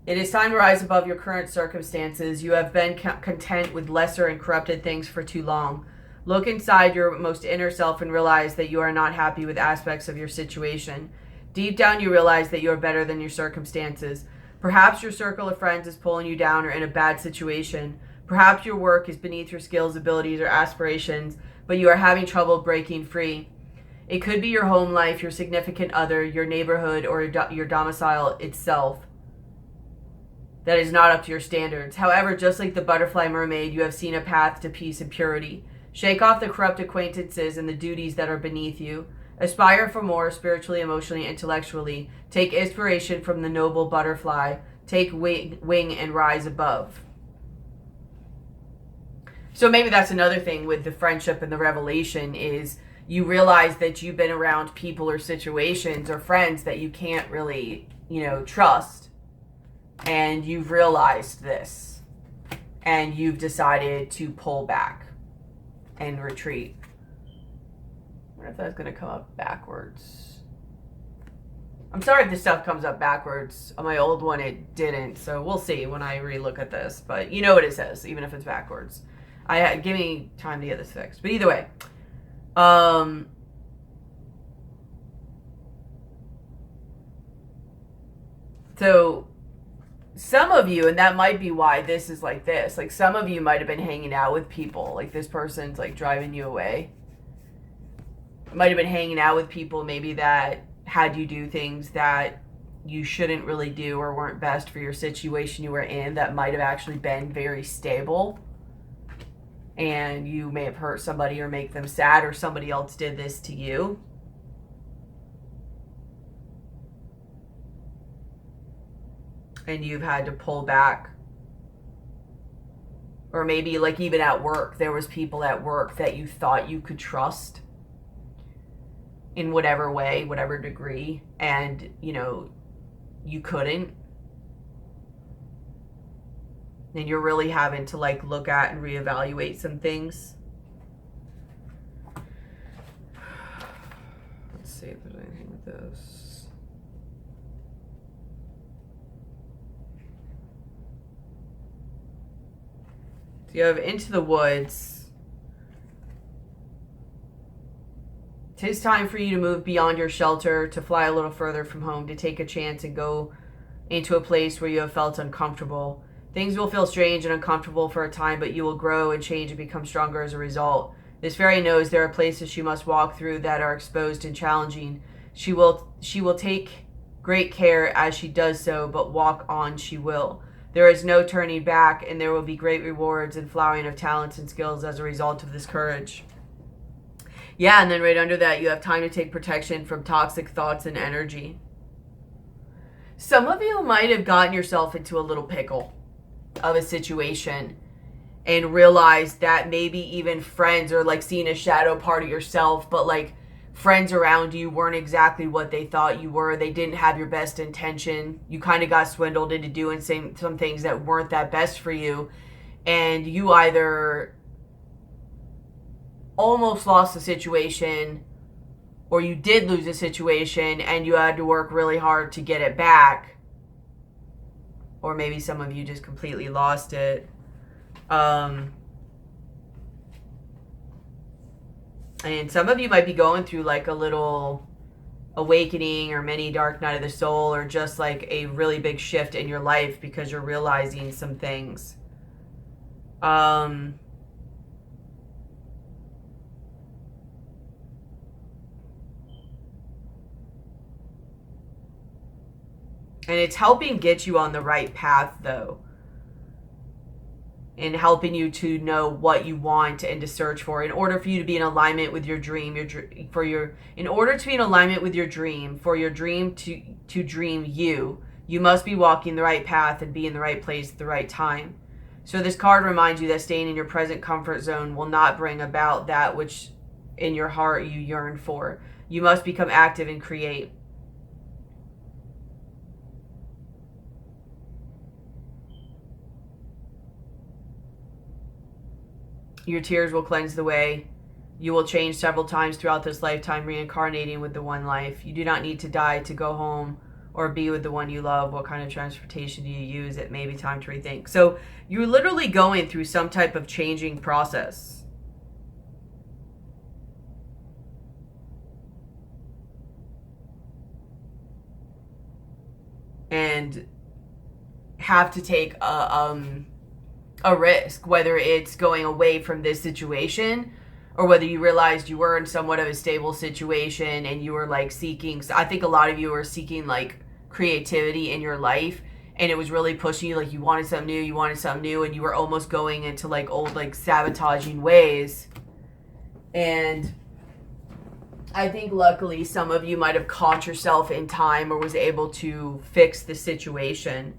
Speaker 1: It is time to rise above your current circumstances. You have been content with lesser and corrupted things for too long. Look inside your most inner self and realize that you are not happy with aspects of your situation. Deep down, you realize that you are better than your circumstances. Perhaps your circle of friends is pulling you down or in a bad situation. Perhaps your work is beneath your skills, abilities, or aspirations, but you are having trouble breaking free. It could be your home life, your significant other, your neighborhood, or your domicile itself that is not up to your standards. However, just like the butterfly mermaid, you have seen a path to peace and purity. Shake off the corrupt acquaintances and the duties that are beneath you. Aspire for more spiritually, emotionally, intellectually. Take inspiration from the noble butterfly. Take wing and rise above. So maybe that's another thing with the friendship and the revelation, is you realize that you've been around people or situations or friends that you can't really, you know, trust. And you've realized this. And you've decided to pull back and retreat. I wonder if that's going to come up backwards. I'm sorry if this stuff comes up backwards. On my old one, it didn't. So we'll see when I relook at this. But you know what it says, even if it's backwards. Give me time to get this fixed. But either way. So some of you, and that might be why this is like this, like some of you might have been hanging out with people, like this person's like driving you away. Might have been hanging out with people maybe that had you do things that you shouldn't really do or weren't best for your situation you were in, that might have actually been very stable. And you may have hurt somebody or make them sad, or somebody else did this to you. And you've had to pull back. Or maybe like even at work, there was people at work that you thought you could trust. in whatever way, whatever degree, and, you know, you couldn't, then you're really having to like look at and reevaluate some things. Let's see if there's anything with this. So you have Into the Woods. 'Tis time for you to move beyond your shelter, to fly a little further from home, to take a chance and go into a place where you have felt uncomfortable. Things will feel strange and uncomfortable for a time, but you will grow and change and become stronger as a result. This fairy knows there are places she must walk through that are exposed and challenging. She will take great care as she does so, but walk on she will. There is no turning back, and there will be great rewards and flowering of talents and skills as a result of this courage. Yeah, and then right under that, you have time to take protection from toxic thoughts and energy. Some of you might have gotten yourself into a little pickle of a situation and realized that maybe even friends are like seeing a shadow part of yourself, but like friends around you weren't exactly what they thought you were. They didn't have your best intention. You kind of got swindled into doing some things that weren't that best for you. And you either almost lost the situation, or you did lose a situation and you had to work really hard to get it back, or maybe some of you just completely lost it. And some of you might be going through like a little awakening or mini dark night of the soul, or just like a really big shift in your life because you're realizing some things. And it's helping get you on the right path, though. And helping you to know what you want and to search for. In order for you to be in alignment with your dream, in order to be in alignment with your dream, for your dream to dream you must be walking the right path and be in the right place at the right time. So this card reminds you that staying in your present comfort zone will not bring about that which in your heart you yearn for. You must become active and create. Your tears will cleanse the way. You will change several times throughout this lifetime, reincarnating with the one life. You do not need to die to go home or be with the one you love. What kind of transportation do you use? It may be time to rethink. So you're literally going through some type of changing process. And have to take a risk, whether it's going away from this situation or whether you realized you were in somewhat of a stable situation and you were like seeking. I think a lot of you are seeking like creativity in your life, and it was really pushing you, like you wanted something new, and you were almost going into like old like sabotaging ways. And I think luckily some of you might have caught yourself in time or was able to fix the situation.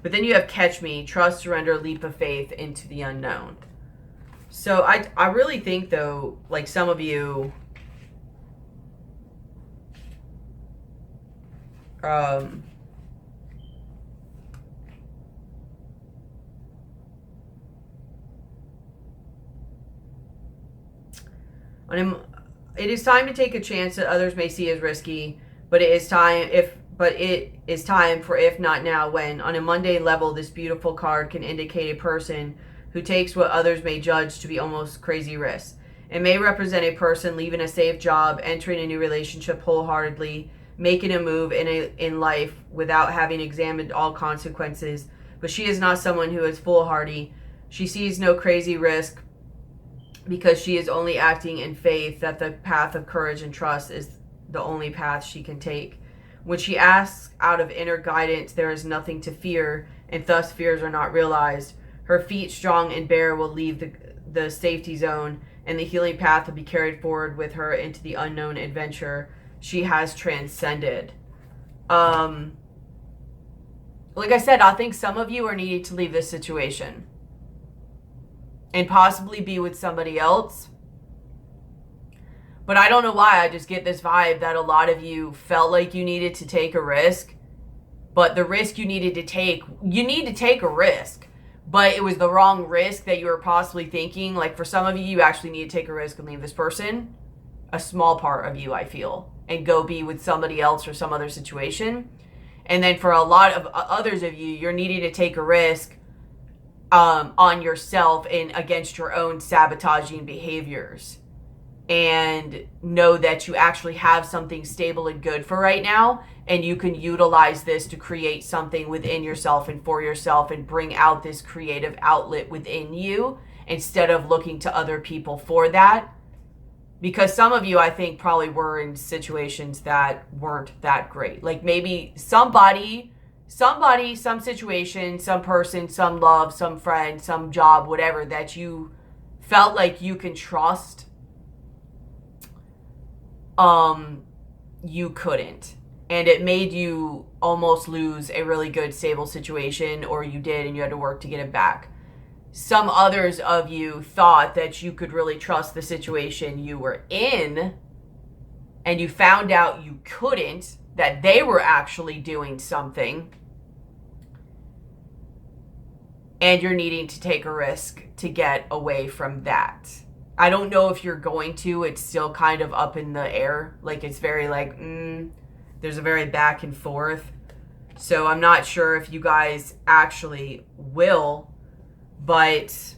Speaker 1: But then you have Catch Me, Trust, Surrender, Leap of Faith into the Unknown. So I really think, though, like some of you it is time to take a chance that others may see as risky, but it is time for if not now, when. On a mundane level, this beautiful card can indicate a person who takes what others may judge to be almost crazy risks. It may represent a person leaving a safe job, entering a new relationship wholeheartedly, making a move in life without having examined all consequences. But she is not someone who is foolhardy. She sees no crazy risk because she is only acting in faith that the path of courage and trust is the only path she can take. When she asks out of inner guidance, there is nothing to fear, and thus fears are not realized. Her feet, strong and bare, will leave the safety zone, and the healing path will be carried forward with her into the unknown adventure she has transcended. Like I said, I think some of you are needing to leave this situation and possibly be with somebody else. But I don't know why. I just get this vibe that a lot of you felt like you needed to take a risk. But the risk you need to take a risk. But it was the wrong risk that you were possibly thinking. Like for some of you, you actually need to take a risk and leave this person. A small part of you, I feel. And go be with somebody else or some other situation. And then for a lot of others of you, you're needing to take a risk on yourself and against your own sabotaging behaviors. And know that you actually have something stable and good for right now. And you can utilize this to create something within yourself and for yourself and bring out this creative outlet within you instead of looking to other people for that. Because some of you, I think, probably were in situations that weren't that great. Like maybe somebody, some situation, some person, some love, some friend, some job, whatever, that you felt like you can trust, you couldn't. And it made you almost lose a really good, stable situation, or you did and you had to work to get it back. Some others of you thought that you could really trust the situation you were in, and you found out you couldn't, that they were actually doing something, and you're needing to take a risk to get away from that. I don't know if you're going to. It's still kind of up in the air. Like it's very like, there's a very back and forth. So I'm not sure if you guys actually will. But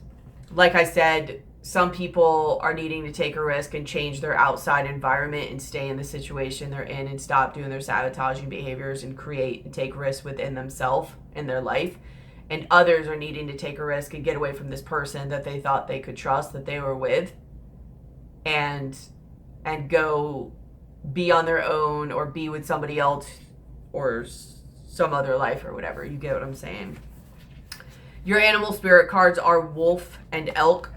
Speaker 1: like I said, some people are needing to take a risk and change their outside environment and stay in the situation they're in and stop doing their sabotaging behaviors and create and take risks within themselves in their life. And others are needing to take a risk and get away from this person that they thought they could trust, that they were with, and go be on their own or be with somebody else or some other life or whatever. You get what I'm saying? Your animal spirit cards are wolf and elk.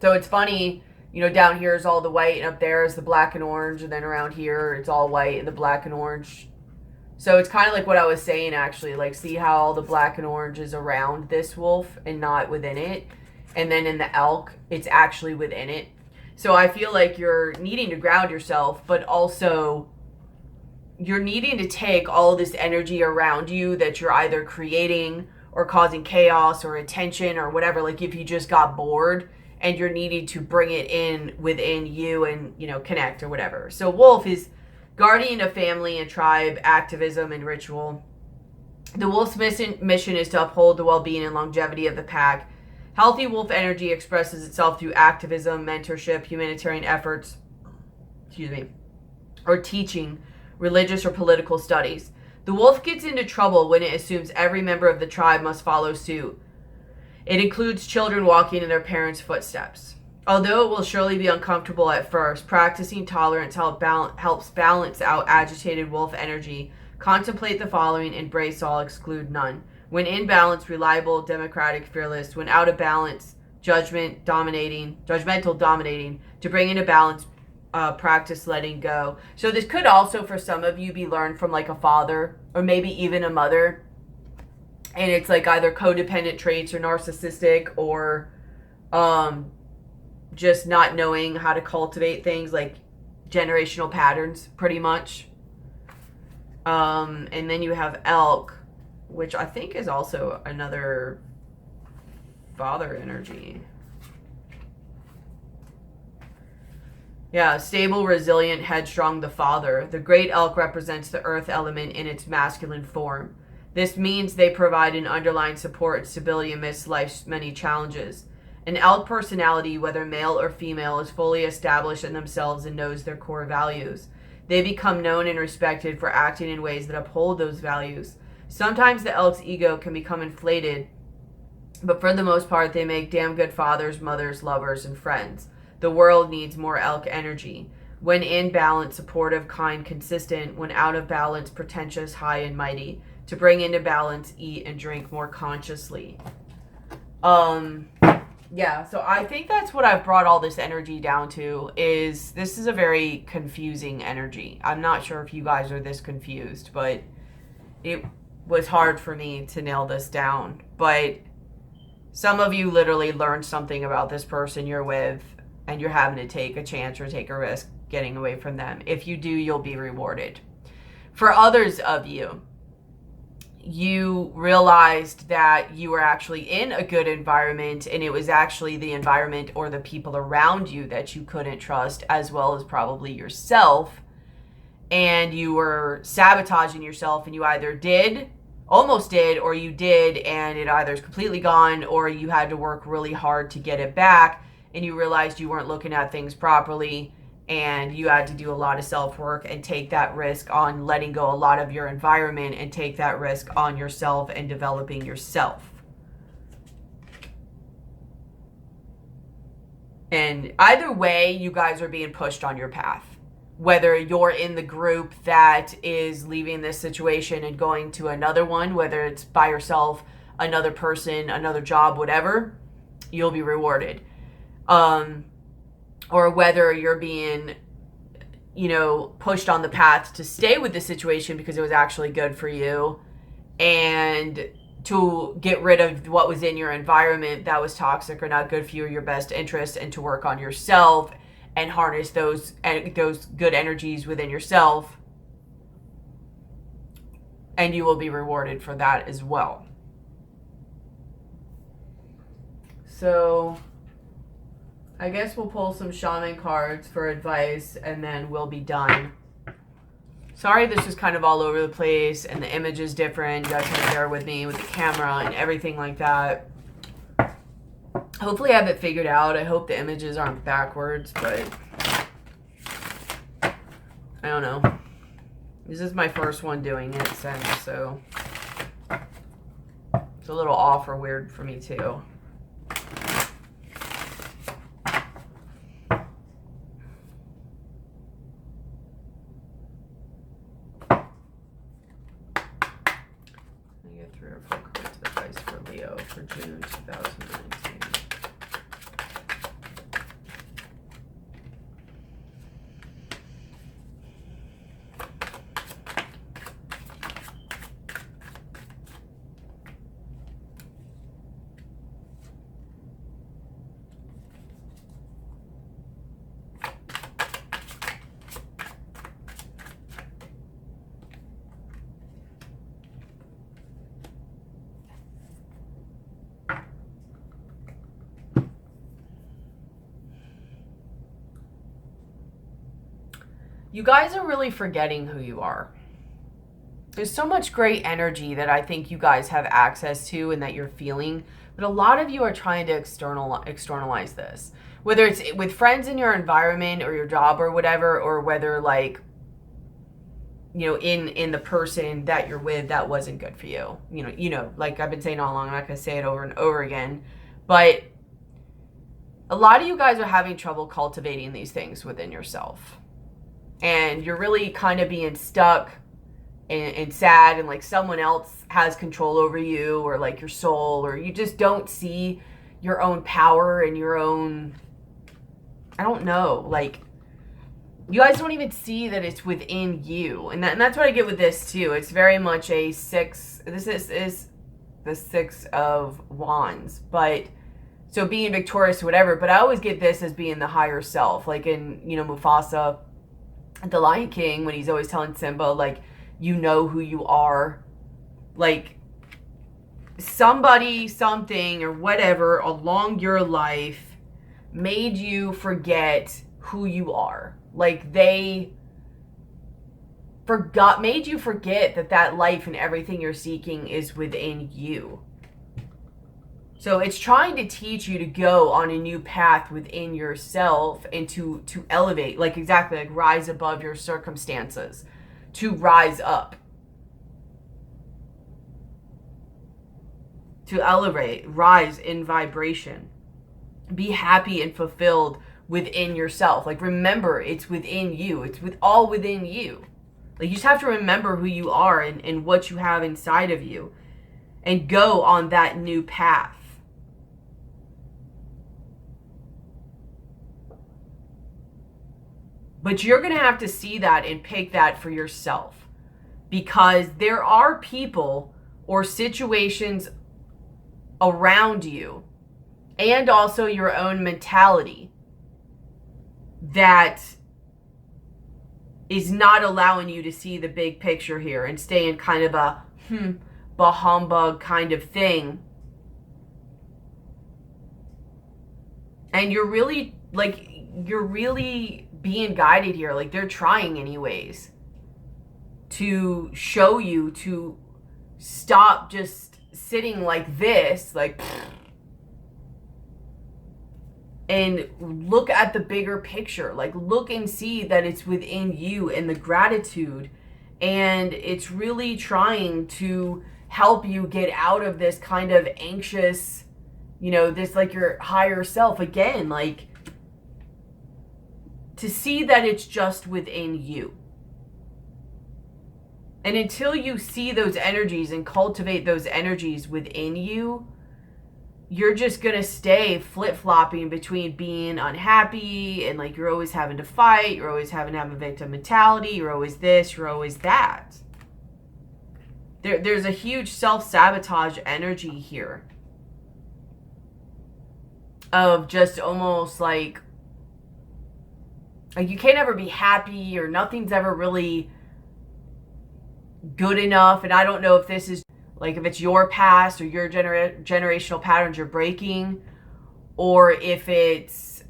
Speaker 1: So it's funny, you know, down here is all the white and up there is the black and orange, and then around here it's all white and the black and orange. So it's kind of like what I was saying, actually. Like, see how all the black and orange is around this wolf and not within it? And then in the elk, it's actually within it. So I feel like you're needing to ground yourself, but also you're needing to take all of this energy around you that you're either creating or causing chaos or attention or whatever. Like if you just got bored and you're needing to bring it in within you and, you know, connect or whatever. So wolf is guardian of family and tribe, activism and ritual. The wolf's mission is to uphold the well-being and longevity of the pack. Healthy wolf energy expresses itself through activism, mentorship, humanitarian efforts, or teaching, religious or political studies. The wolf gets into trouble when it assumes every member of the tribe must follow suit. It includes children walking in their parents' footsteps. Although it will surely be uncomfortable at first, practicing tolerance helps balance out agitated wolf energy. Contemplate the following: embrace all, exclude none. When in balance, reliable, democratic, fearless. When out of balance, judgmental, dominating. To bring into balance, practice letting go. So this could also, for some of you, be learned from like a father or maybe even a mother. And it's like either codependent traits or narcissistic or just not knowing how to cultivate things, like generational patterns, pretty much. And then you have elk, which I think is also another father energy. Yeah, stable, resilient, headstrong, the father. The great elk represents the earth element in its masculine form. This means they provide an underlying support and stability amidst life's many challenges. An elk personality, whether male or female, is fully established in themselves and knows their core values. They become known and respected for acting in ways that uphold those values. Sometimes the elk's ego can become inflated, but for the most part, they make damn good fathers, mothers, lovers, and friends. The world needs more elk energy. When in balance, supportive, kind, consistent. When out of balance, pretentious, high, and mighty. To bring into balance, eat and drink more consciously. Yeah, so I think that's what I've brought all this energy down to, is this is a very confusing energy. I'm not sure if you guys are this confused, but it was hard for me to nail this down. But some of you literally learned something about this person you're with, and you're having to take a chance or take a risk getting away from them. If you do, you'll be rewarded. For others of you, you realized that you were actually in a good environment, and it was actually the environment or the people around you that you couldn't trust, as well as probably yourself. And you were sabotaging yourself, and you either did, almost did, or you did, and it either is completely gone, or you had to work really hard to get it back, and you realized you weren't looking at things properly, and you had to do a lot of self-work and take that risk on letting go a lot of your environment and take that risk on yourself and developing yourself. And either way, you guys are being pushed on your path. Whether you're in the group that is leaving this situation and going to another one, whether it's by yourself, another person, another job, whatever, you'll be rewarded. Or whether you're being, pushed on the path to stay with the situation because it was actually good for you, and to get rid of what was in your environment that was toxic or not good for you or your best interest, and to work on yourself and harness those good energies within yourself, and you will be rewarded for that as well. So I guess we'll pull some shaman cards for advice, and then we'll be done. Sorry, this is kind of all over the place, and the image is different. You guys can bear with me with the camera and everything like that. Hopefully I have it figured out. I hope the images aren't backwards, but I don't know. This is my first one doing it since, so it's a little off or weird for me too. For June 2019. You guys are really forgetting who you are. There's so much great energy that I think you guys have access to and that you're feeling, but a lot of you are trying to externalize this. Whether it's with friends in your environment or your job or whatever, or whether in the person that you're with that wasn't good for you. Like I've been saying all along, I'm not going to say it over and over again, but a lot of you guys are having trouble cultivating these things within yourself. And you're really kind of being stuck and sad, and like someone else has control over you, or like your soul, or you just don't see your own power and your own, I don't know, like you guys don't even see that it's within you. And that's what I get with this too. It's very much a six. This is the Six of Wands, but so being victorious or whatever, but I always get this as being the higher self, like in, Mufasa, the Lion King, when he's always telling Simba, like, you know who you are, like somebody, something, or whatever along your life made you forget who you are. Like they made you forget that life and everything you're seeking is within you. So it's trying to teach you to go on a new path within yourself and to elevate, like exactly, like rise above your circumstances, to rise up, to elevate, rise in vibration, be happy and fulfilled within yourself. Like remember, it's within you. It's all within you. Like you just have to remember who you are and what you have inside of you, and go on that new path. But you're going to have to see that and pick that for yourself, because there are people or situations around you, and also your own mentality, that is not allowing you to see the big picture here and stay in kind of a bah humbug kind of thing. And you're really being guided here. Like, they're trying anyways to show you to stop just sitting like this, like, and look at the bigger picture. Like, look and see that it's within you and the gratitude. And it's really trying to help you get out of this kind of anxious, you know, this, like, your higher self. Again, like, to see that it's just within you. And until you see those energies and cultivate those energies within you, you're just going to stay flip-flopping between being unhappy and, like, you're always having to fight, you're always having to have a victim mentality, you're always this, you're always that. There's a huge self-sabotage energy here of just almost like you can't ever be happy, or nothing's ever really good enough. And I don't know if this is, like, if it's your past or your generational patterns you're breaking, or if it's,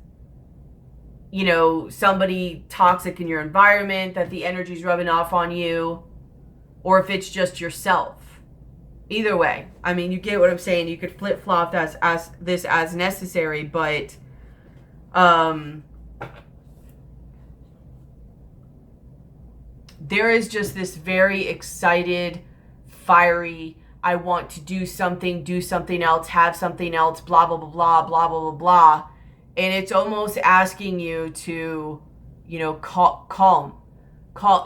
Speaker 1: you know, somebody toxic in your environment that the energy's rubbing off on you, or if it's just yourself. Either way, I mean, you get what I'm saying. You could flip-flop this as necessary, but there is just this very excited, fiery, I want to do something else, have something else, blah, blah, blah, blah, blah, blah, blah, blah. And it's almost asking you to, you know,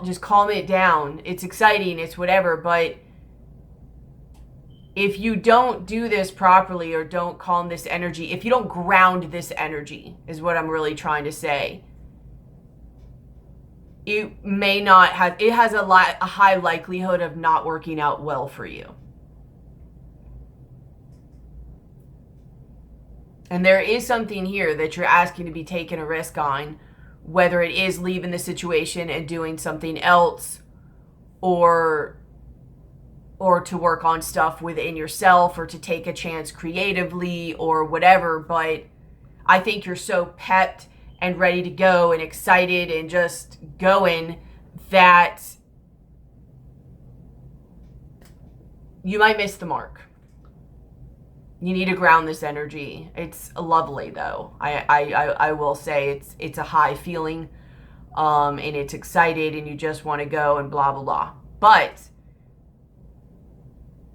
Speaker 1: just calm it down. It's exciting, it's whatever, but if you don't do this properly or don't calm this energy, if you don't ground this energy, is what I'm really trying to say, it may not have, it has a high likelihood of not working out well for you. And there is something here that you're asking to be taken a risk on, whether it is leaving the situation and doing something else, or to work on stuff within yourself, or to take a chance creatively or whatever. But I think you're so pepped and ready to go and excited and just going that you might miss the mark. You need to ground this energy. It's lovely, though. I will say it's a high feeling, and it's excited, and you just want to go and blah, blah, blah. But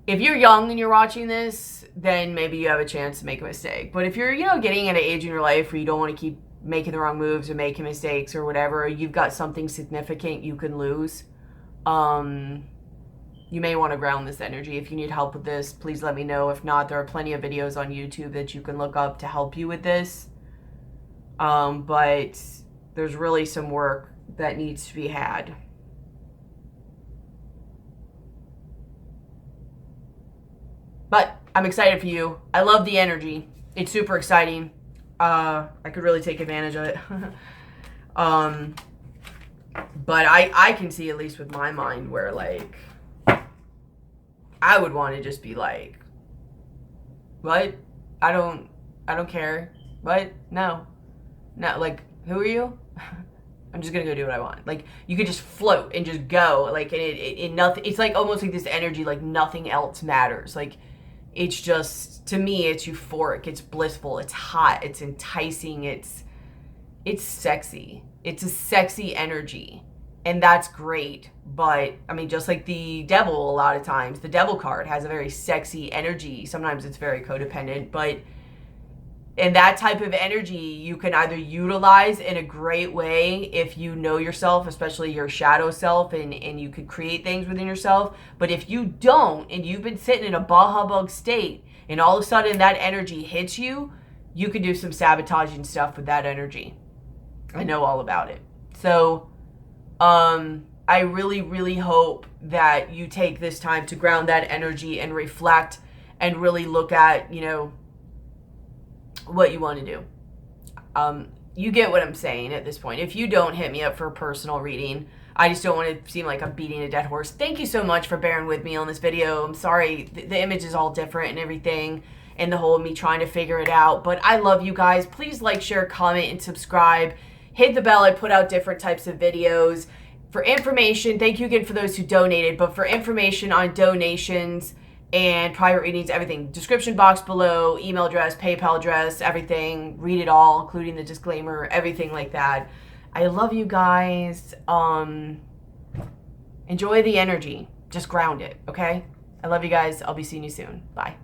Speaker 1: if you're young and you're watching this, then maybe you have a chance to make a mistake. But if you're, you know, getting at an age in your life where you don't want to keep making the wrong moves or making mistakes or whatever, or you've got something significant you can lose, you may want to ground this energy. If you need help with this, please let me know. If not, there are plenty of videos on YouTube that you can look up to help you with this. But there's really some work that needs to be had. But I'm excited for you. I love the energy. It's super exciting. I could really take advantage of it. But I can see, at least with my mind, where, like, I would want to just be like, what? I don't care. What? No, like, who are you? I'm just gonna go do what I want. Like, you could just float and just go, like, and it nothing. It's like almost like this energy, like nothing else matters. Like, it's just, to me, it's euphoric, it's blissful, it's hot, it's enticing, it's sexy. It's a sexy energy, and that's great. But I mean, just like the devil, a lot of times the devil card has a very sexy energy. Sometimes it's very codependent, but in that type of energy, you can either utilize in a great way if you know yourself, especially your shadow self, and you could create things within yourself. But if you don't, and you've been sitting in a bah humbug state, and all of a sudden that energy hits you, you can do some sabotaging stuff with that energy. I know all about it. So I really, really hope that you take this time to ground that energy and reflect and really look at, you know, what you want to do. you get what I'm saying at this point. If you don't, hit me up for a personal reading. I just don't want to seem like I'm beating a dead horse. Thank you so much for bearing with me on this video. I'm sorry, the image is all different and everything, and the whole me trying to figure it out. But I love you guys. Please like, share, comment, and subscribe. Hit the bell. I put out different types of videos. For information, thank you again for those who donated, but for information on donations and private readings, everything, description box below, email address, PayPal address, everything, read it all, including the disclaimer, everything like that. I love you guys. Enjoy the energy. Just ground it, okay? I love you guys. I'll be seeing you soon. Bye.